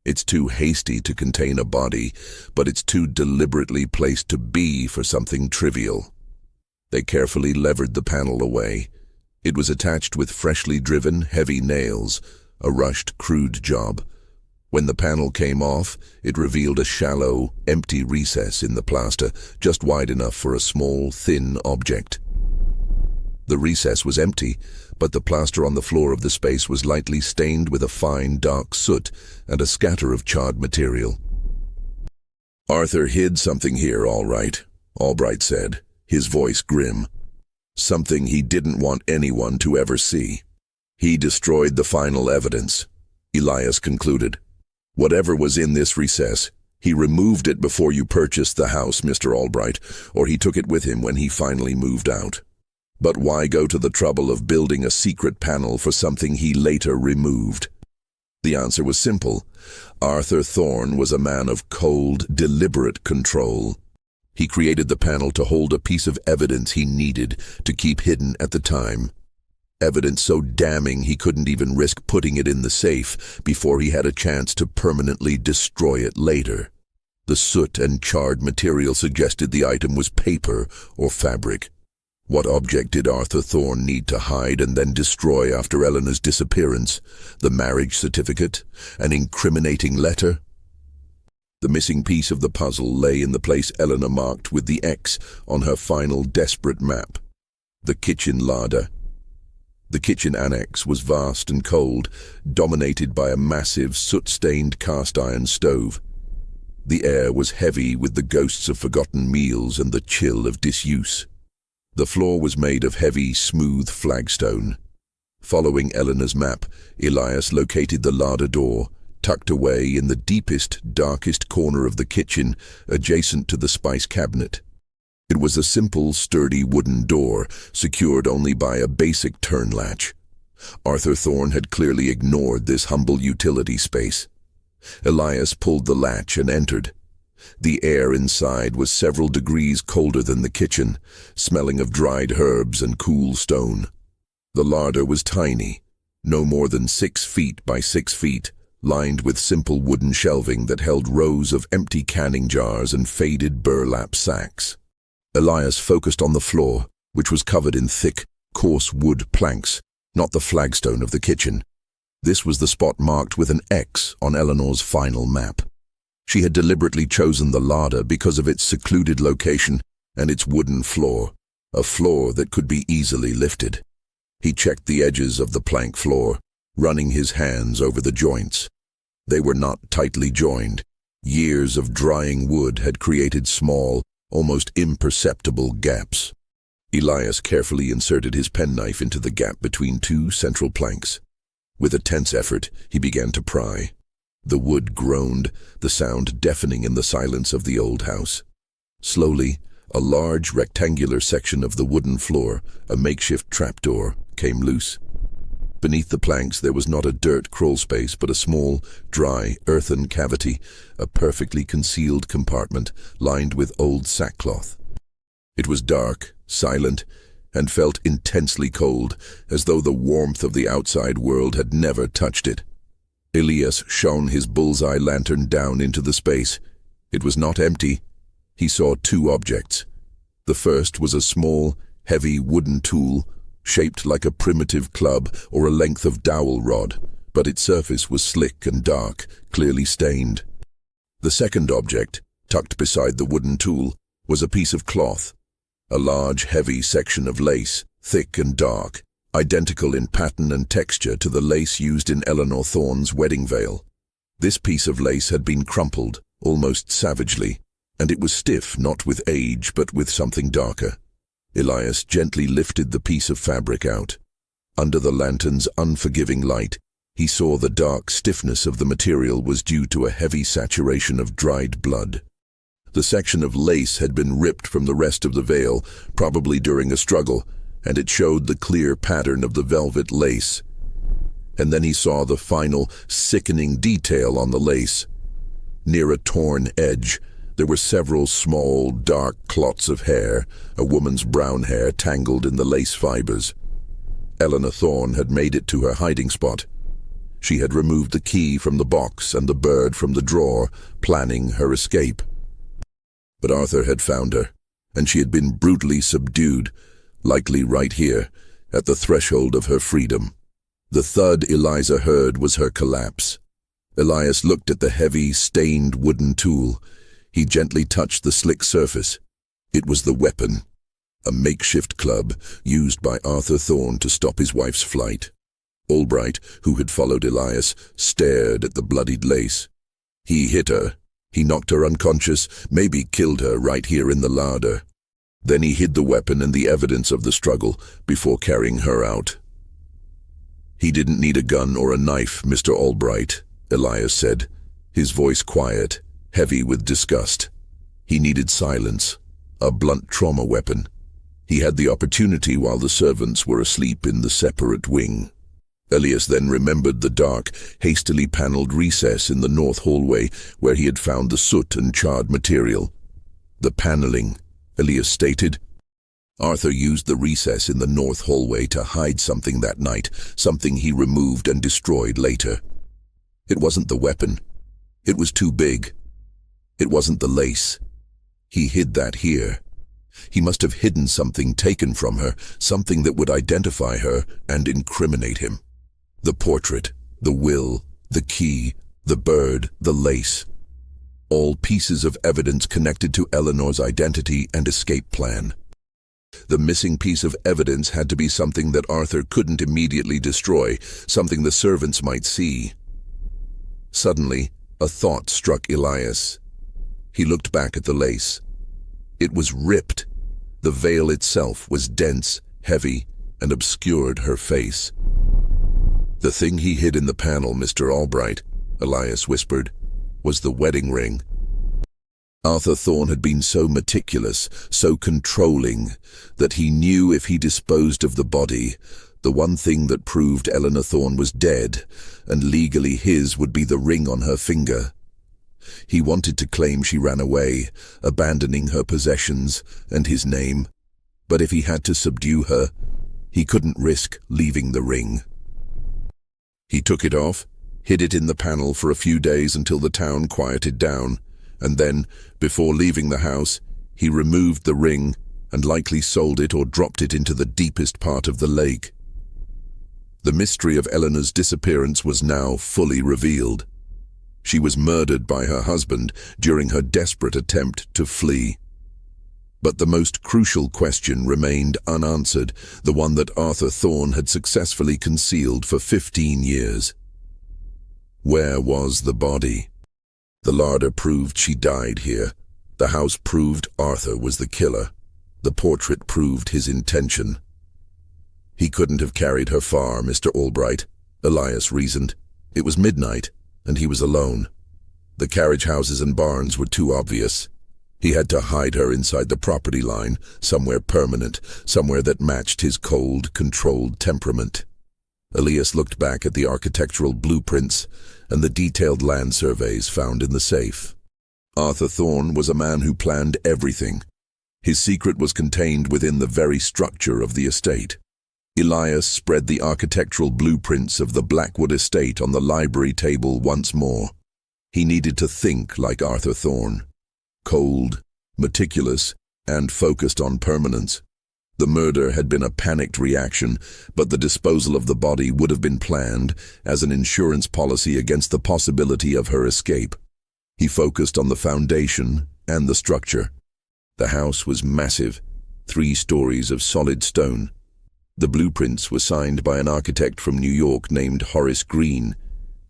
It's too hasty to contain a body, but it's too deliberately placed to be for something trivial. They carefully levered the panel away. It was attached with freshly driven, heavy nails, a rushed, crude job. When the panel came off, it revealed a shallow, empty recess in the plaster, just wide enough for a small, thin object. The recess was empty, but the plaster on the floor of the space was lightly stained with a fine, dark soot and a scatter of charred material. "Arthur hid something here, all right," Albright said, his voice grim. "Something he didn't want anyone to ever see. He destroyed the final evidence," Elias concluded. "Whatever was in this recess, he removed it before you purchased the house, Mr. Albright, or he took it with him when he finally moved out. But why go to the trouble of building a secret panel for something he later removed?" The answer was simple. Arthur Thorne was a man of cold, deliberate control. He created the panel to hold a piece of evidence he needed to keep hidden at the time. Evidence so damning he couldn't even risk putting it in the safe before he had a chance to permanently destroy it later. The soot and charred material suggested the item was paper or fabric. What object did Arthur Thorne need to hide and then destroy after Eleanor's disappearance? The marriage certificate? An incriminating letter? The missing piece of the puzzle lay in the place Eleanor marked with the X on her final desperate map. The kitchen larder. The kitchen annex was vast and cold, dominated by a massive, soot-stained cast-iron stove. The air was heavy with the ghosts of forgotten meals and the chill of disuse. The floor was made of heavy, smooth flagstone. Following Eleanor's map, Elias located the larder door, tucked away in the deepest, darkest corner of the kitchen, adjacent to the spice cabinet. It was a simple, sturdy wooden door, secured only by a basic turn latch. Arthur Thorne had clearly ignored this humble utility space. Elias pulled the latch and entered. The air inside was several degrees colder than the kitchen, smelling of dried herbs and cool stone. The larder was tiny, no more than 6 feet by 6 feet, lined with simple wooden shelving that held rows of empty canning jars and faded burlap sacks. Elias focused on the floor, which was covered in thick, coarse wood planks, not the flagstone of the kitchen. This was the spot marked with an X on Eleanor's final map. She had deliberately chosen the larder because of its secluded location and its wooden floor, a floor that could be easily lifted. He checked the edges of the plank floor, running his hands over the joints. They were not tightly joined. Years of drying wood had created small, almost imperceptible gaps. Elias carefully inserted his penknife into the gap between two central planks. With a tense effort, he began to pry. The wood groaned, the sound deafening in the silence of the old house. Slowly, a large rectangular section of the wooden floor, a makeshift trapdoor, came loose. Beneath the planks there was not a dirt crawl space, but a small, dry, earthen cavity, a perfectly concealed compartment lined with old sackcloth. It was dark, silent, and felt intensely cold, as though the warmth of the outside world had never touched it. Elias shone his bullseye lantern down into the space. It was not empty. He saw two objects. The first was a small, heavy wooden tool, shaped like a primitive club or a length of dowel rod, but its surface was slick and dark, clearly stained. The second object, tucked beside the wooden tool, was a piece of cloth, a large, heavy section of lace, thick and dark, identical in pattern and texture to the lace used in Eleanor Thorne's wedding veil. This piece of lace had been crumpled, almost savagely, and it was stiff not with age but with something darker. Elias gently lifted the piece of fabric out. Under the lantern's unforgiving light, he saw the dark stiffness of the material was due to a heavy saturation of dried blood. The section of lace had been ripped from the rest of the veil, probably during a struggle, and it showed the clear pattern of the velvet lace. And then he saw the final, sickening detail on the lace. Near a torn edge, there were several small, dark clots of hair, a woman's brown hair tangled in the lace fibers. Eleanor Thorne had made it to her hiding spot. She had removed the key from the box and the bird from the drawer, planning her escape. But Arthur had found her, and she had been brutally subdued, likely right here, at the threshold of her freedom. The thud Eliza heard was her collapse. Elias looked at the heavy, stained wooden tool. He gently touched the slick surface. It was the weapon, a makeshift club used by Arthur Thorne to stop his wife's flight. Albright, who had followed Elias, stared at the bloodied lace. He hit her. He knocked her unconscious, maybe killed her right here in the larder. Then he hid the weapon and the evidence of the struggle before carrying her out. "He didn't need a gun or a knife, Mr. Albright," Elias said, his voice quiet, heavy with disgust. "He needed silence, a blunt trauma weapon. He had the opportunity while the servants were asleep in the separate wing." Elias then remembered the dark, hastily paneled recess in the north hallway where he had found the soot and charred material. "The paneling," Elias stated. "Arthur used the recess in the north hallway to hide something that night, something he removed and destroyed later. It wasn't the weapon. It was too big. It wasn't the lace. He hid that here. He must have hidden something taken from her, something that would identify her and incriminate him. The portrait, the will, the key, the bird, the lace. All pieces of evidence connected to Eleanor's identity and escape plan. The missing piece of evidence had to be something that Arthur couldn't immediately destroy, something the servants might see. Suddenly, a thought struck Elias. He looked back at the lace. It was ripped. The veil itself was dense, heavy, and obscured her face. "The thing he hid in the panel, Mr. Albright," Elias whispered, "was the wedding ring." Arthur Thorne had been so meticulous, so controlling, that he knew if he disposed of the body, the one thing that proved Eleanor Thorne was dead, and legally his would be the ring on her finger. He wanted to claim she ran away, abandoning her possessions and his name, but if he had to subdue her, he couldn't risk leaving the ring. He took it off, hid it in the panel for a few days until the town quieted down, and then, before leaving the house, he removed the ring and likely sold it or dropped it into the deepest part of the lake. The mystery of Eleanor's disappearance was now fully revealed. She was murdered by her husband during her desperate attempt to flee. But the most crucial question remained unanswered, the one that Arthur Thorne had successfully concealed for 15 years. Where was the body? The larder proved she died here. The house proved Arthur was the killer. The portrait proved his intention. He couldn't have carried her far, Mr. Albright, Elias reasoned. It was midnight, and he was alone. The carriage houses and barns were too obvious. He had to hide her inside the property line, somewhere permanent, somewhere that matched his cold, controlled temperament. Elias looked back at the architectural blueprints and the detailed land surveys found in the safe. Arthur Thorne was a man who planned everything. His secret was contained within the very structure of the estate. Elias spread the architectural blueprints of the Blackwood estate on the library table once more. He needed to think like Arthur Thorne. Cold, meticulous, and focused on permanence. The murder had been a panicked reaction, but the disposal of the body would have been planned as an insurance policy against the possibility of her escape. He focused on the foundation and the structure. The house was massive, 3 stories of solid stone. The blueprints were signed by an architect from New York named Horace Green,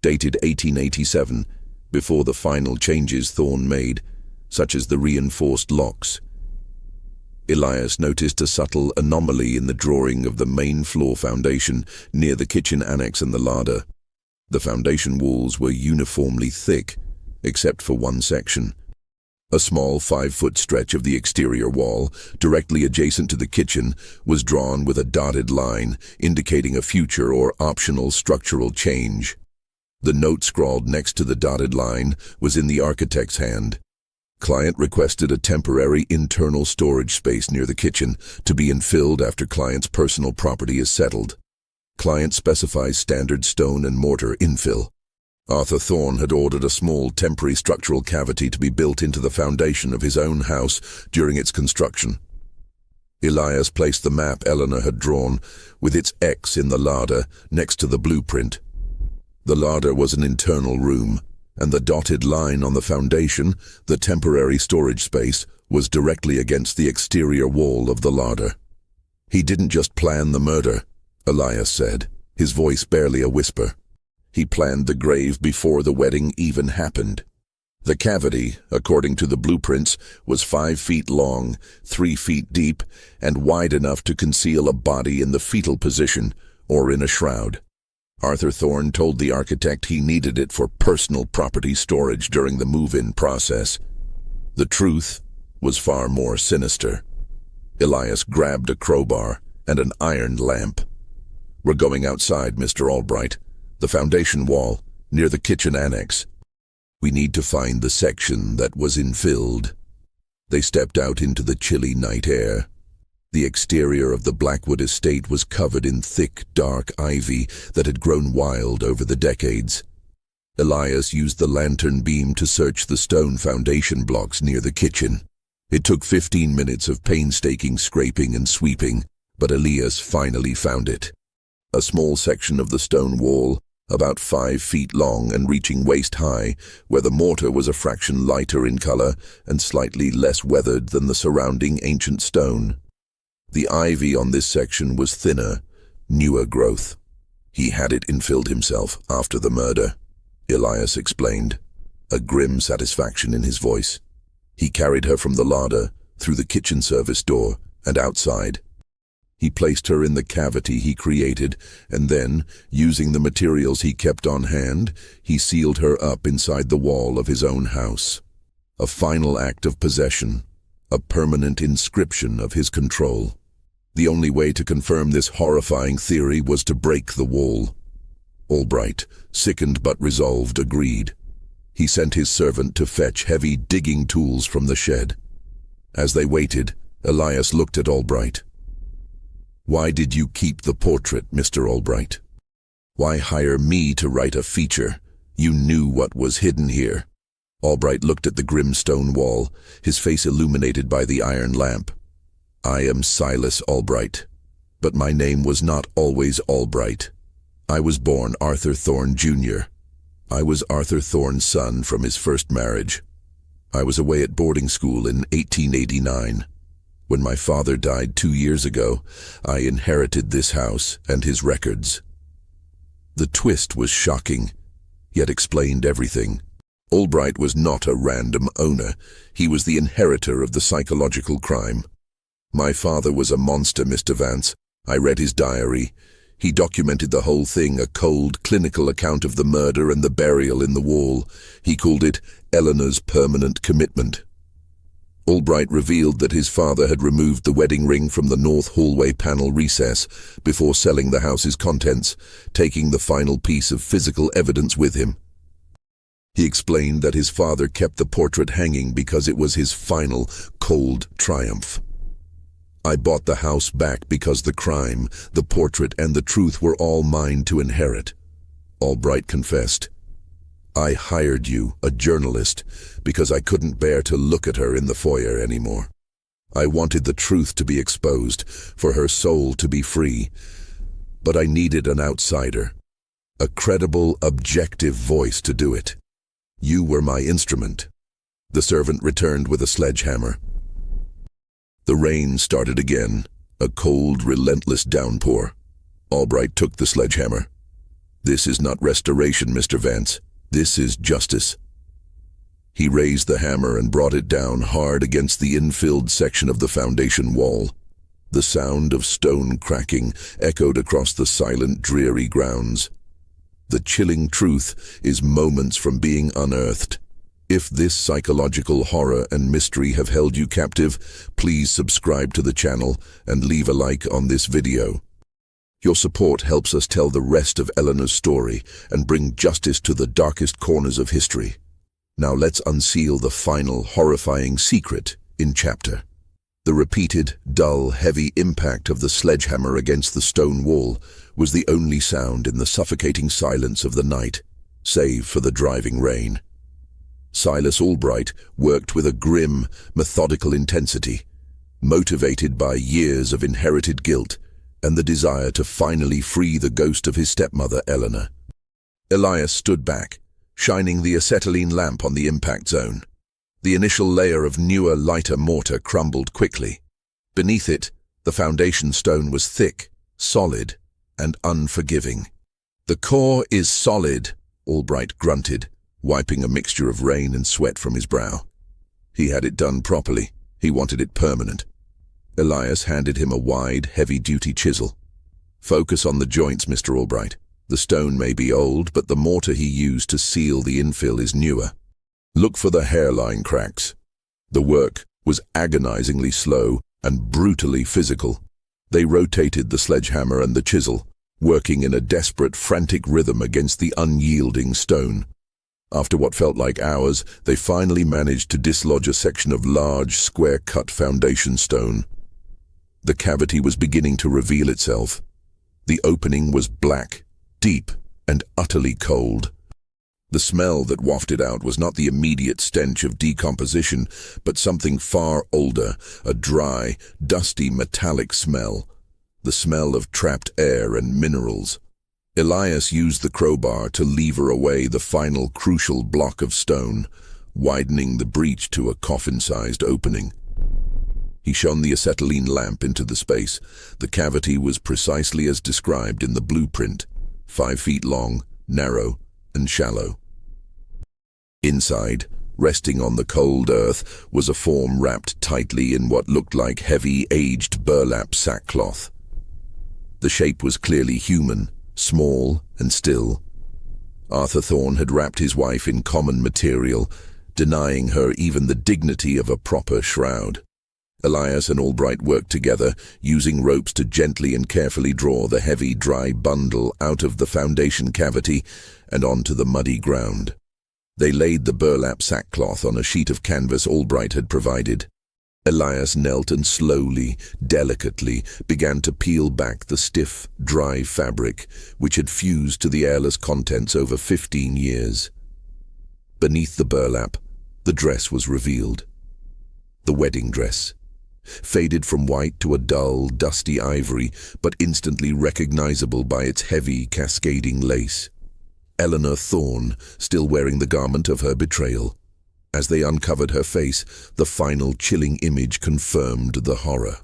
dated 1887, before the final changes Thorne made, such as the reinforced locks. Elias noticed a subtle anomaly in the drawing of the main floor foundation near the kitchen annex and the larder. The foundation walls were uniformly thick, except for one section. A small 5-foot stretch of the exterior wall, directly adjacent to the kitchen, was drawn with a dotted line, indicating a future or optional structural change. The note scrawled next to the dotted line was in the architect's hand. Client requested a temporary internal storage space near the kitchen to be infilled after client's personal property is settled. Client specifies standard stone and mortar infill. Arthur Thorne had ordered a small temporary structural cavity to be built into the foundation of his own house during its construction. Elias placed the map Eleanor had drawn, with its X in the larder, next to the blueprint. The larder was an internal room, and the dotted line on the foundation, the temporary storage space, was directly against the exterior wall of the larder. He didn't just plan the murder, Elias said, his voice barely a whisper. He planned the grave before the wedding even happened. The cavity, according to the blueprints, was 5 feet long, 3 feet deep, and wide enough to conceal a body in the fetal position or in a shroud. Arthur Thorne told the architect he needed it for personal property storage during the move-in process. The truth was far more sinister. Elias grabbed a crowbar and an iron lamp. "We're going outside, Mr. Albright. The foundation wall, near the kitchen annex. We need to find the section that was infilled." They stepped out into the chilly night air. The exterior of the Blackwood estate was covered in thick, dark ivy that had grown wild over the decades. Elias used the lantern beam to search the stone foundation blocks near the kitchen. It took 15 minutes of painstaking scraping and sweeping, but Elias finally found it. A small section of the stone wall, about 5 feet long and reaching waist-high, where the mortar was a fraction lighter in color and slightly less weathered than the surrounding ancient stone. The ivy on this section was thinner, newer growth. He had it infilled himself after the murder, Elias explained, a grim satisfaction in his voice. He carried her from the larder, through the kitchen service door, and outside. He placed her in the cavity he created, and then, using the materials he kept on hand, he sealed her up inside the wall of his own house. A final act of possession, a permanent inscription of his control. The only way to confirm this horrifying theory was to break the wall. Albright, sickened but resolved, agreed. He sent his servant to fetch heavy digging tools from the shed. As they waited, Elias looked at Albright. "Why did you keep the portrait, Mr. Albright? Why hire me to write a feature? You knew what was hidden here." Albright looked at the grim stone wall, his face illuminated by the iron lamp. "I am Silas Albright, but my name was not always Albright. I was born Arthur Thorne, Jr. I was Arthur Thorne's son from his first marriage. I was away at boarding school in 1889. When my father died 2 years ago, I inherited this house and his records." The twist was shocking, yet explained everything. Albright was not a random owner. He was the inheritor of the psychological crime. My father was a monster, Mr. Vance. I read his diary. He documented the whole thing, a cold, clinical account of the murder and the burial in the wall. He called it Eleanor's permanent commitment. Albright revealed that his father had removed the wedding ring from the north hallway panel recess before selling the house's contents, taking the final piece of physical evidence with him. He explained that his father kept the portrait hanging because it was his final, cold triumph. I bought the house back because the crime, the portrait, and the truth were all mine to inherit, Albright confessed. I hired you, a journalist, because I couldn't bear to look at her in the foyer anymore. I wanted the truth to be exposed, for her soul to be free. But I needed an outsider, a credible, objective voice to do it. You were my instrument. The servant returned with a sledgehammer. The rain started again, a cold, relentless downpour. Albright took the sledgehammer. This is not restoration, Mr. Vance. This is justice. He raised the hammer and brought it down hard against the infilled section of the foundation wall. The sound of stone cracking echoed across the silent, dreary grounds. The chilling truth is moments from being unearthed. If this psychological horror and mystery have held you captive, please subscribe to the channel and leave a like on this video. Your support helps us tell the rest of Eleanor's story and bring justice to the darkest corners of history. Now let's unseal the final horrifying secret in chapter. The repeated, dull, heavy impact of the sledgehammer against the stone wall was the only sound in the suffocating silence of the night, save for the driving rain. Silas Albright worked with a grim, methodical intensity, motivated by years of inherited guilt and the desire to finally free the ghost of his stepmother, Eleanor. Elias stood back, shining the acetylene lamp on the impact zone. The initial layer of newer, lighter mortar crumbled quickly. Beneath it, the foundation stone was thick, solid, and unforgiving. The core is solid, Albright grunted, wiping a mixture of rain and sweat from his brow. He had it done properly. He wanted it permanent. Elias handed him a wide, heavy-duty chisel. Focus on the joints, Mr. Albright. The stone may be old, but the mortar he used to seal the infill is newer. Look for the hairline cracks. The work was agonizingly slow and brutally physical. They rotated the sledgehammer and the chisel, working in a desperate, frantic rhythm against the unyielding stone. After what felt like hours, they finally managed to dislodge a section of large, square-cut foundation stone. The cavity was beginning to reveal itself. The opening was black, deep, and utterly cold. The smell that wafted out was not the immediate stench of decomposition, but something far older, a dry, dusty, metallic smell. The smell of trapped air and minerals. Elias used the crowbar to lever away the final crucial block of stone, widening the breach to a coffin-sized opening. He shone the acetylene lamp into the space. The cavity was precisely as described in the blueprint, 5 feet long, narrow, and shallow. Inside, resting on the cold earth, was a form wrapped tightly in what looked like heavy, aged burlap sackcloth. The shape was clearly human, small and still. Arthur Thorne had wrapped his wife in common material, denying her even the dignity of a proper shroud. Elias and Albright worked together, using ropes to gently and carefully draw the heavy, dry bundle out of the foundation cavity and onto the muddy ground. They laid the burlap sackcloth on a sheet of canvas Albright had provided. Elias knelt and slowly, delicately, began to peel back the stiff, dry fabric which had fused to the airless contents over 15 years. Beneath the burlap, the dress was revealed. The wedding dress. Faded from white to a dull, dusty ivory, but instantly recognizable by its heavy, cascading lace. Eleanor Thorne, still wearing the garment of her betrayal. As they uncovered her face, the final chilling image confirmed the horror.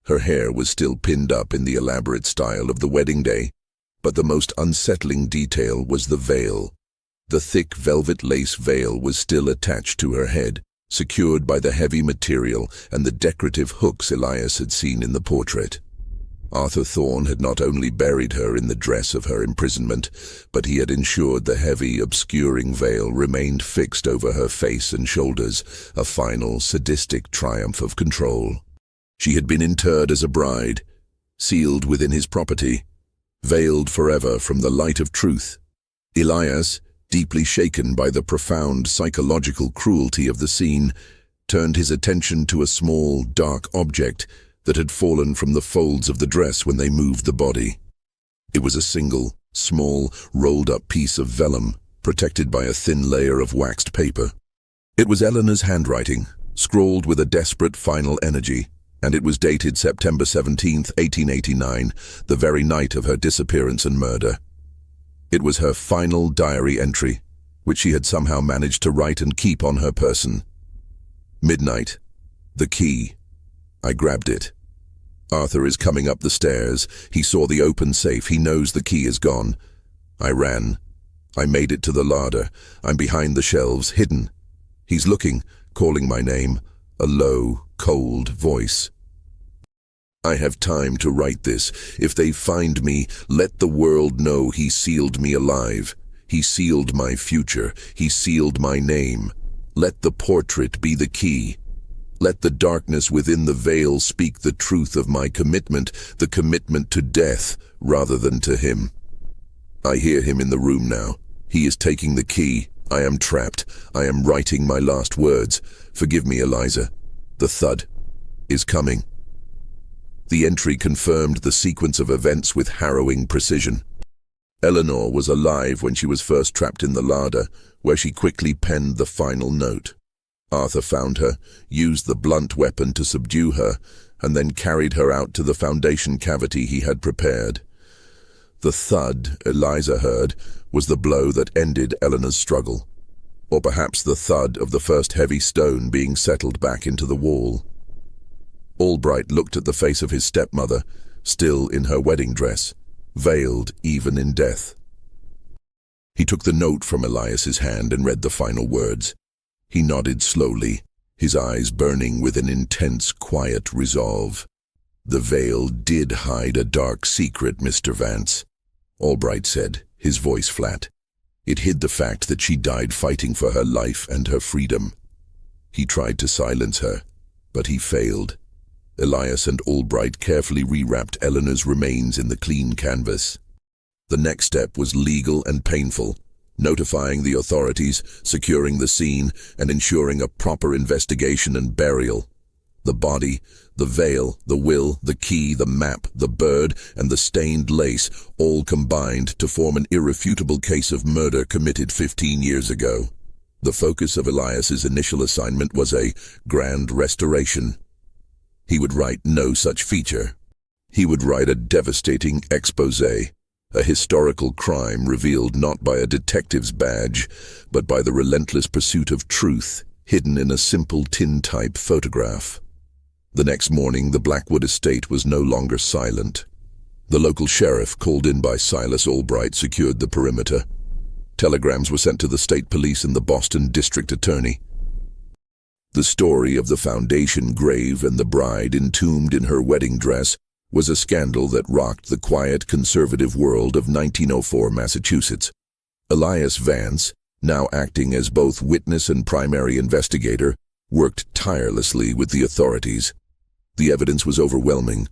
Her hair was still pinned up in the elaborate style of the wedding day, but the most unsettling detail was the veil. The thick velvet lace veil was still attached to her head, secured by the heavy material and the decorative hooks Elias had seen in the portrait. Arthur Thorne had not only buried her in the dress of her imprisonment, but he had ensured the heavy, obscuring veil remained fixed over her face and shoulders, a final, sadistic triumph of control. She had been interred as a bride, sealed within his property, veiled forever from the light of truth. Elias, deeply shaken by the profound psychological cruelty of the scene, turned his attention to a small, dark object that had fallen from the folds of the dress when they moved the body. It was a single, small, rolled-up piece of vellum, protected by a thin layer of waxed paper. It was Eleanor's handwriting, scrawled with a desperate final energy, and it was dated September 17, 1889, the very night of her disappearance and murder. It was her final diary entry, which she had somehow managed to write and keep on her person. Midnight. The key. I grabbed it. Arthur is coming up the stairs. He saw the open safe. He knows the key is gone. I ran. I made it to the larder. I'm behind the shelves, hidden. He's looking, calling my name, a low, cold voice. I have time to write this. If they find me, let the world know he sealed me alive. He sealed my future. He sealed my name. Let the portrait be the key. Let the darkness within the veil speak the truth of my commitment, the commitment to death rather than to him. I hear him in the room now. He is taking the key. I am trapped. I am writing my last words. Forgive me, Eliza. The thud is coming. The entry confirmed the sequence of events with harrowing precision. Eleanor was alive when she was first trapped in the larder, where she quickly penned the final note. Arthur found her, used the blunt weapon to subdue her, and then carried her out to the foundation cavity he had prepared. The thud Eliza heard was the blow that ended Eleanor's struggle, or perhaps the thud of the first heavy stone being settled back into the wall. Albright looked at the face of his stepmother, still in her wedding dress, veiled even in death. He took the note from Elias's hand and read the final words. He nodded slowly, his eyes burning with an intense, quiet resolve. The veil did hide a dark secret, Mr. Vance, Albright said, his voice flat. It hid the fact that she died fighting for her life and her freedom. He tried to silence her, but he failed. Elias and Albright carefully rewrapped Eleanor's remains in the clean canvas. The next step was legal and painful, notifying the authorities, securing the scene, and ensuring a proper investigation and burial. The body, the veil, the will, the key, the map, the bird, and the stained lace all combined to form an irrefutable case of murder committed 15 years ago. The focus of Elias's initial assignment was a grand restoration. He would write no such feature. He would write a devastating exposé, a historical crime revealed not by a detective's badge, but by the relentless pursuit of truth hidden in a simple tintype photograph. The next morning, the Blackwood estate was no longer silent. The local sheriff, called in by Silas Albright, secured the perimeter. Telegrams were sent to the state police and the Boston district attorney. The story of the foundation grave and the bride entombed in her wedding dress was a scandal that rocked the quiet, conservative world of 1904 Massachusetts. Elias Vance, now acting as both witness and primary investigator, worked tirelessly with the authorities. The evidence was overwhelming.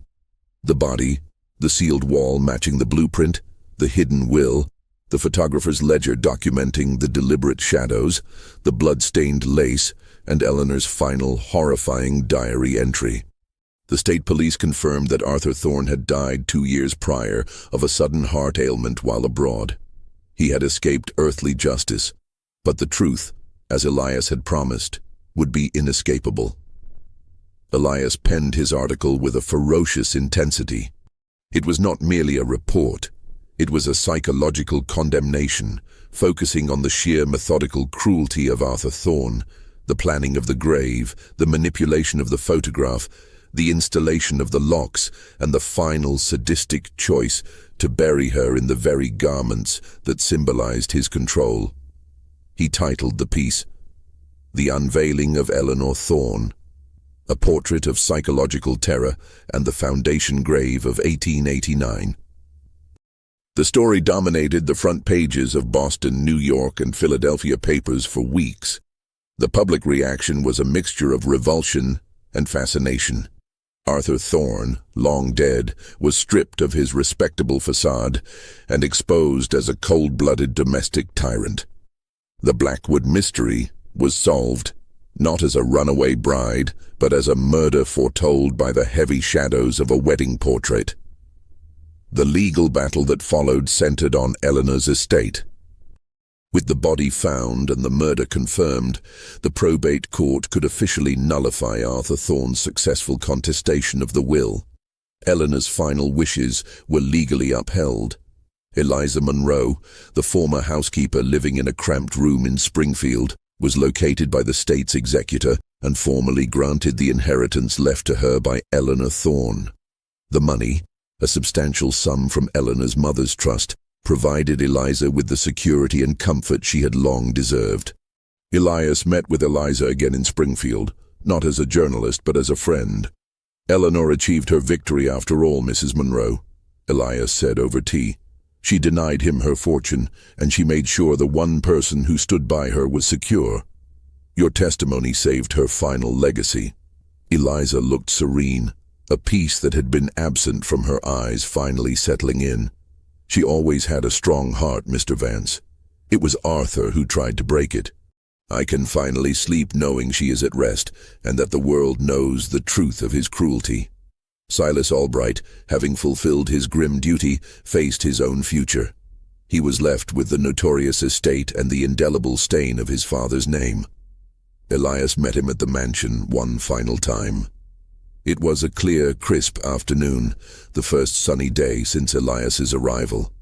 The body, the sealed wall matching the blueprint, the hidden will, the photographer's ledger documenting the deliberate shadows, the blood-stained lace, and Eleanor's final, horrifying diary entry. The state police confirmed that Arthur Thorne had died 2 years prior of a sudden heart ailment while abroad. He had escaped earthly justice, but the truth, as Elias had promised, would be inescapable. Elias penned his article with a ferocious intensity. It was not merely a report. It was a psychological condemnation, focusing on the sheer methodical cruelty of Arthur Thorne, the planning of the grave, the manipulation of the photograph, the installation of the locks, and the final sadistic choice to bury her in the very garments that symbolized his control. He titled the piece, "The Unveiling of Eleanor Thorne, a Portrait of Psychological Terror and the Foundation Grave of 1889. The story dominated the front pages of Boston, New York, and Philadelphia papers for weeks. The public reaction was a mixture of revulsion and fascination. Arthur Thorne, long dead, was stripped of his respectable facade and exposed as a cold-blooded domestic tyrant. The Blackwood mystery was solved, not as a runaway bride, but as a murder foretold by the heavy shadows of a wedding portrait. The legal battle that followed centered on Eleanor's estate. With the body found and the murder confirmed, the probate court could officially nullify Arthur Thorne's successful contestation of the will. Eleanor's final wishes were legally upheld. Eliza Monroe, the former housekeeper living in a cramped room in Springfield, was located by the state's executor and formally granted the inheritance left to her by Eleanor Thorne. The money, a substantial sum from Eleanor's mother's trust, provided Eliza with the security and comfort she had long deserved. Elias met with Eliza again in Springfield, not as a journalist but as a friend. "Eleanor achieved her victory after all, Mrs. Monroe," Elias said over tea. "She denied him her fortune, and she made sure the one person who stood by her was secure. Your testimony saved her final legacy." Eliza looked serene, a peace that had been absent from her eyes finally settling in. "She always had a strong heart, Mr. Vance. It was Arthur who tried to break it. I can finally sleep knowing she is at rest and that the world knows the truth of his cruelty." Silas Albright, having fulfilled his grim duty, faced his own future. He was left with the notorious estate and the indelible stain of his father's name. Elias met him at the mansion one final time. It was a clear, crisp afternoon, the first sunny day since Elias's arrival.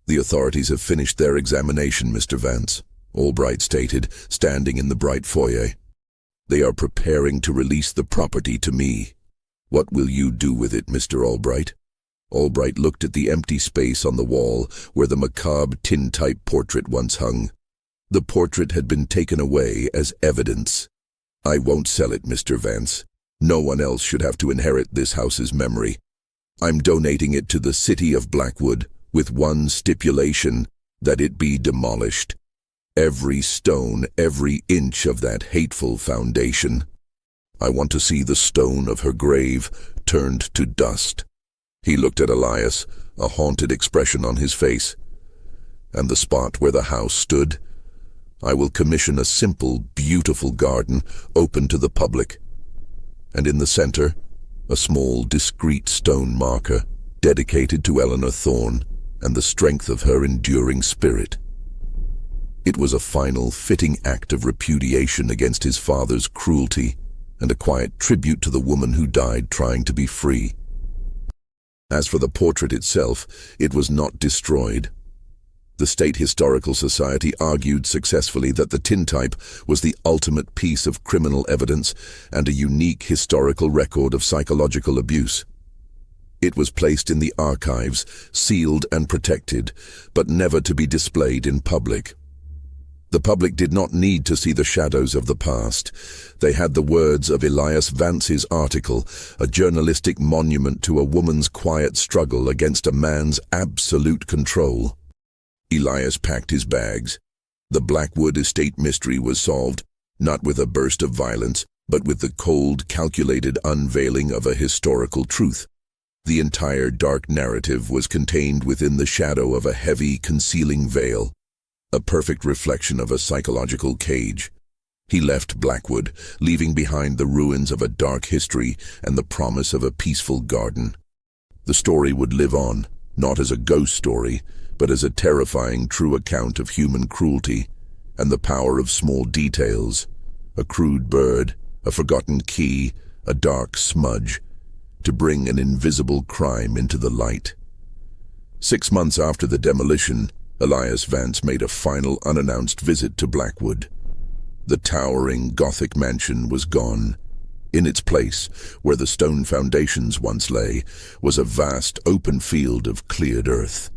"The authorities have finished their examination, Mr. Vance," Albright stated, standing in the bright foyer. "They are preparing to release the property to me. What will you do with it, Mr. Albright?" Albright looked at the empty space on the wall where the macabre tintype portrait once hung. The portrait had been taken away as evidence. "I won't sell it, Mr. Vance. No one else should have to inherit this house's memory. I'm donating it to the city of Blackwood with one stipulation, that it be demolished. Every stone, every inch of that hateful foundation. I want to see the stone of her grave turned to dust." He looked at Elias, a haunted expression on his face. "And the spot where the house stood? I will commission a simple, beautiful garden open to the public. And in the center, a small, discreet stone marker dedicated to Eleanor Thorne and the strength of her enduring spirit." It was a final, fitting act of repudiation against his father's cruelty and a quiet tribute to the woman who died trying to be free. As for the portrait itself, it was not destroyed. The State Historical Society argued successfully that the tintype was the ultimate piece of criminal evidence and a unique historical record of psychological abuse. It was placed in the archives, sealed and protected, but never to be displayed in public. The public did not need to see the shadows of the past. They had the words of Elias Vance's article, a journalistic monument to a woman's quiet struggle against a man's absolute control. Elias packed his bags. The Blackwood estate mystery was solved, not with a burst of violence, but with the cold, calculated unveiling of a historical truth. The entire dark narrative was contained within the shadow of a heavy, concealing veil, a perfect reflection of a psychological cage. He left Blackwood, leaving behind the ruins of a dark history and the promise of a peaceful garden. The story would live on, not as a ghost story, but as a terrifying true account of human cruelty and the power of small details, a crude bird, a forgotten key, a dark smudge, to bring an invisible crime into the light. 6 months after the demolition, Elias Vance made a final unannounced visit to Blackwood. The towering Gothic mansion was gone. In its place, where the stone foundations once lay, was a vast open field of cleared earth.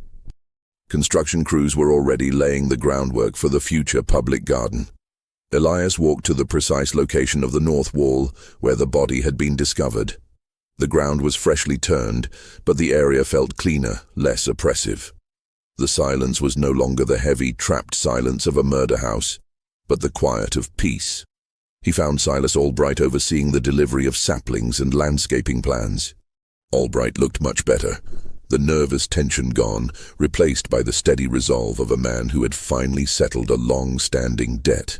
Construction crews were already laying the groundwork for the future public garden. Elias walked to the precise location of the north wall where the body had been discovered. The ground was freshly turned, but the area felt cleaner, less oppressive. The silence was no longer the heavy, trapped silence of a murder house, but the quiet of peace. He found Silas Albright overseeing the delivery of saplings and landscaping plans. Albright looked much better, the nervous tension gone, replaced by the steady resolve of a man who had finally settled a long-standing debt.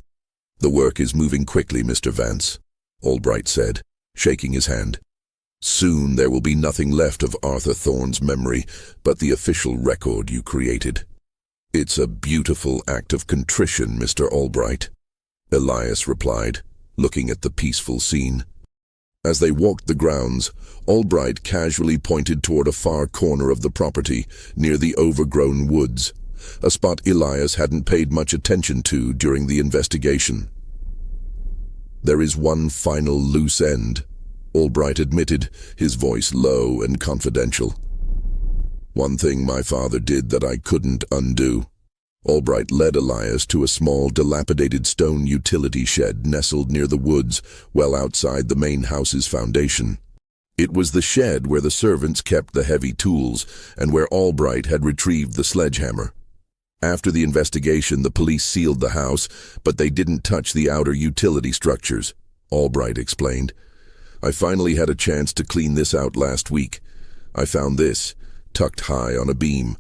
"The work is moving quickly, Mr. Vance," Albright said, shaking his hand. "Soon there will be nothing left of Arthur Thorne's memory but the official record you created." "It's a beautiful act of contrition, Mr. Albright," Elias replied, looking at the peaceful scene. As they walked the grounds, Albright casually pointed toward a far corner of the property, near the overgrown woods, a spot Elias hadn't paid much attention to during the investigation. "There is one final loose end," Albright admitted, his voice low and confidential. "One thing my father did that I couldn't undo." Albright led Elias to a small, dilapidated stone utility shed nestled near the woods, well outside the main house's foundation. It was the shed where the servants kept the heavy tools and where Albright had retrieved the sledgehammer. After the investigation, the police sealed the house, but they didn't touch the outer utility structures, Albright explained. "I finally had a chance to clean this out last week. I found this, tucked high on a beam."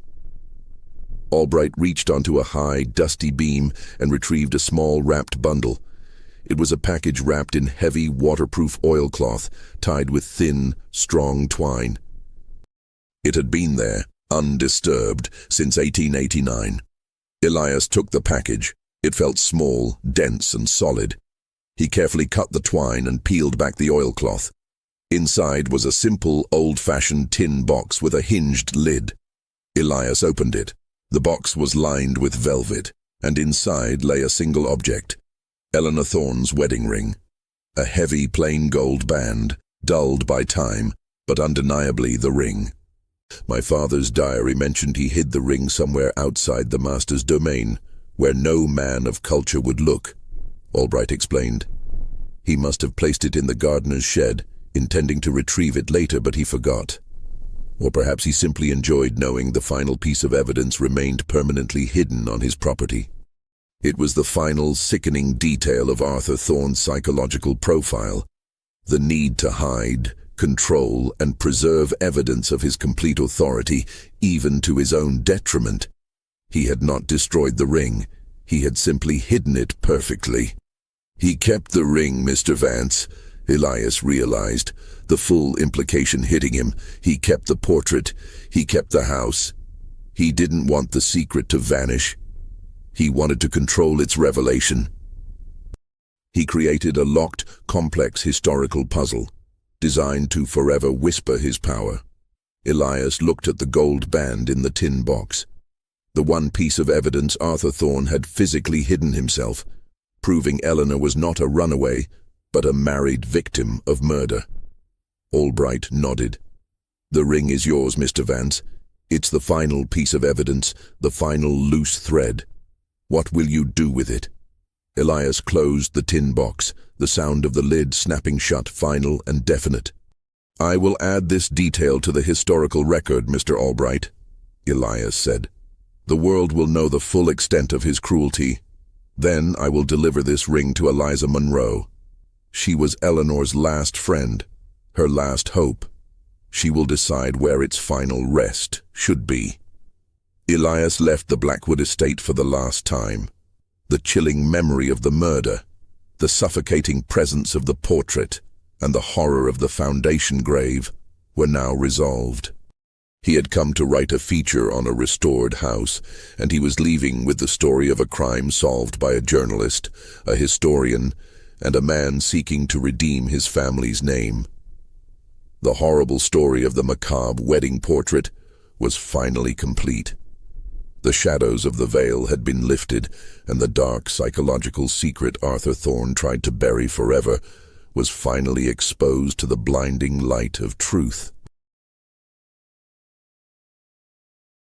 Albright reached onto a high, dusty beam and retrieved a small wrapped bundle. It was a package wrapped in heavy, waterproof oilcloth, tied with thin, strong twine. It had been there, undisturbed, since 1889. Elias took the package. It felt small, dense, and solid. He carefully cut the twine and peeled back the oilcloth. Inside was a simple, old-fashioned tin box with a hinged lid. Elias opened it. The box was lined with velvet, and inside lay a single object, Eleanor Thorne's wedding ring. A heavy, plain gold band, dulled by time, but undeniably the ring. "My father's diary mentioned he hid the ring somewhere outside the master's domain, where no man of culture would look," Albright explained. "He must have placed it in the gardener's shed, intending to retrieve it later, but he forgot. Or perhaps he simply enjoyed knowing the final piece of evidence remained permanently hidden on his property. It was the final, sickening detail of Arthur Thorne's psychological profile, the need to hide, control, and preserve evidence of his complete authority, even to his own detriment. He had not destroyed the ring. He had simply hidden it perfectly. "He kept the ring, Mr. Vance," Elias realized, the full implication hitting him. He kept the portrait. He kept the house. He didn't want the secret to vanish. He wanted to control its revelation. He created a locked, complex historical puzzle, designed to forever whisper his power. Elias looked at the gold band in the tin box. The one piece of evidence Arthur Thorne had physically hidden himself, proving Eleanor was not a runaway, but a married victim of murder. Albright nodded. "The ring is yours, Mr. Vance. It's the final piece of evidence, the final loose thread. What will you do with it?" Elias closed the tin box, the sound of the lid snapping shut final and definite. "I will add this detail to the historical record, Mr. Albright," Elias said. "The world will know the full extent of his cruelty. Then I will deliver this ring to Eliza Monroe. She was Eleanor's last friend, her last hope. She will decide where its final rest should be." Elias left the Blackwood estate for the last time. The chilling memory of the murder, the suffocating presence of the portrait, and the horror of the foundation grave were now resolved. He had come to write a feature on a restored house, and he was leaving with the story of a crime solved by a journalist, a historian, and a man seeking to redeem his family's name. The horrible story of the macabre wedding portrait was finally complete. The shadows of the veil had been lifted, and the dark psychological secret Arthur Thorne tried to bury forever was finally exposed to the blinding light of truth.